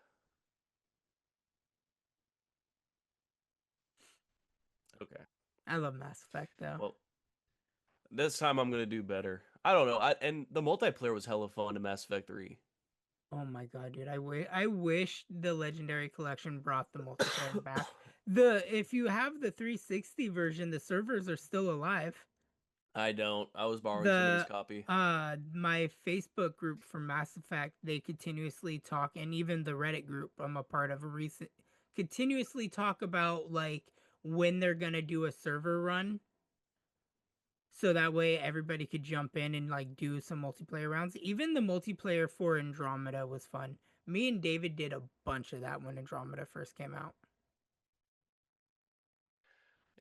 B: Okay.
A: I love Mass Effect though.
B: Well, this time I'm gonna do better. I don't know. And the multiplayer was hella fun in Mass Effect 3.
A: Oh my god, dude! I wish the Legendary Collection brought the multiplayer back. The If you have the 360 version, the servers are still alive.
B: I don't. I was borrowing somebody's
A: The
B: copy.
A: My Facebook group for Mass Effect, they continuously talk, and even the Reddit group I'm a part of, a recent continuously talk about like when they're gonna do a server run, so that way everybody could jump in and like do some multiplayer rounds. Even the multiplayer for Andromeda was fun. Me and David did a bunch of that when Andromeda first came out.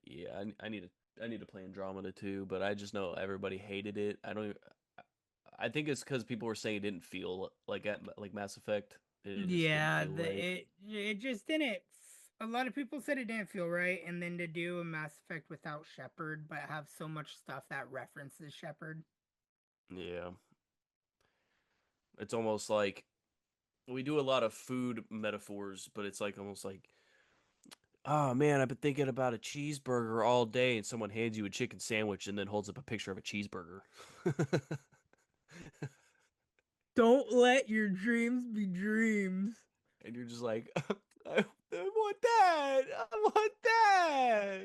B: Yeah, I need to play Andromeda too, but I just know everybody hated it. I don't even, I think it's because people were saying it didn't feel like Mass Effect. It just didn't
A: Yeah,
B: feel right.
A: it just didn't. A lot of people said it didn't feel right, and then to do a Mass Effect without Shepard, but have so much stuff that references Shepard.
B: Yeah, it's almost like we do a lot of food metaphors, but it's like almost like, oh man, I've been thinking about a cheeseburger all day, and someone hands you a chicken sandwich and then holds up a picture of a cheeseburger.
A: Don't let your dreams be dreams.
B: And you're just like, I want that. I want that.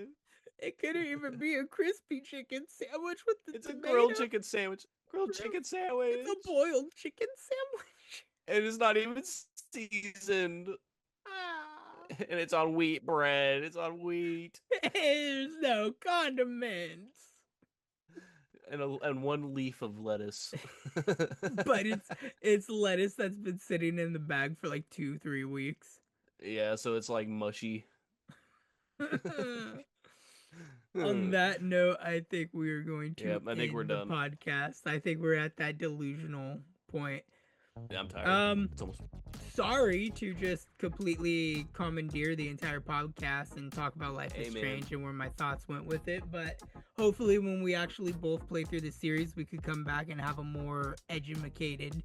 A: It couldn't even be a crispy chicken sandwich with the
B: It's a grilled
A: tomato.
B: chicken sandwich. Grilled chicken
A: It's a
B: sandwich.
A: boiled chicken sandwich.
B: And it's not even seasoned.
A: Ah,
B: And it's on wheat bread. It's on wheat.
A: there's no condiments.
B: And one leaf of lettuce.
A: But it's lettuce that's been sitting in the bag for like 2-3 weeks.
B: Yeah, so it's like mushy.
A: On that note, I think we are going
B: Yeah,
A: to
B: I think we're
A: end the
B: done.
A: podcast. I think we're at that delusional point.
B: Yeah, I'm tired. It's almost.
A: Sorry to just completely commandeer the entire podcast and talk about Life is Strange and where my thoughts went with it, but hopefully when we actually both play through the series, we could come back and have a more educated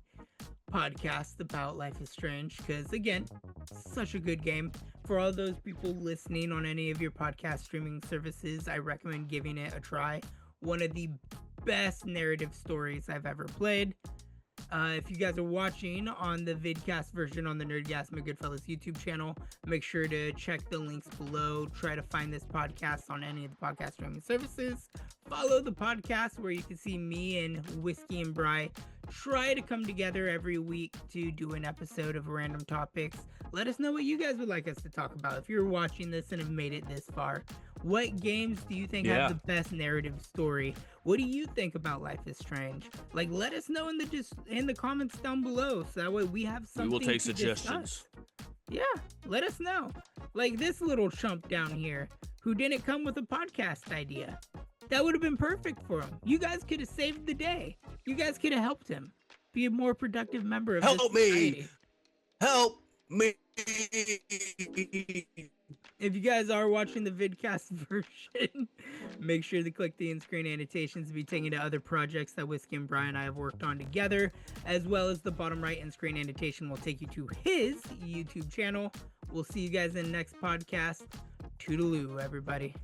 A: podcast about Life is Strange, because again, such a good game. For all those people listening on any of your podcast streaming services, I recommend giving it a try. One of the best narrative stories I've ever played. If you guys are watching on the vidcast version on the Nerdgazmic Goodfellas YouTube channel, make sure to check the links below. Try to find this podcast on any of the podcast streaming services. Follow the podcast where you can see me and WhiskeyNBri try to come together every week to do an episode of random topics. Let us know what you guys would like us to talk about. If you're watching this and have made it this far, what games do you think have the best narrative story? What do you think about Life is Strange? Like, let us know in the comments down below, so that way we have something.
B: We will take
A: to
B: suggestions.
A: Discuss. Yeah, let us know. Like this little chump down here who didn't come with a podcast idea. That would have been perfect for him. You guys could have saved the day. You guys could have helped him be a more productive member of
B: Help
A: this society.
B: me! Help me!
A: If you guys are watching the vidcast version, make sure to click the in-screen annotations to be taken to other projects that WhiskeyNBri and I have worked on together, as well as the bottom right in-screen annotation will take you to his YouTube channel. We'll see you guys in the next podcast. Toodaloo, everybody.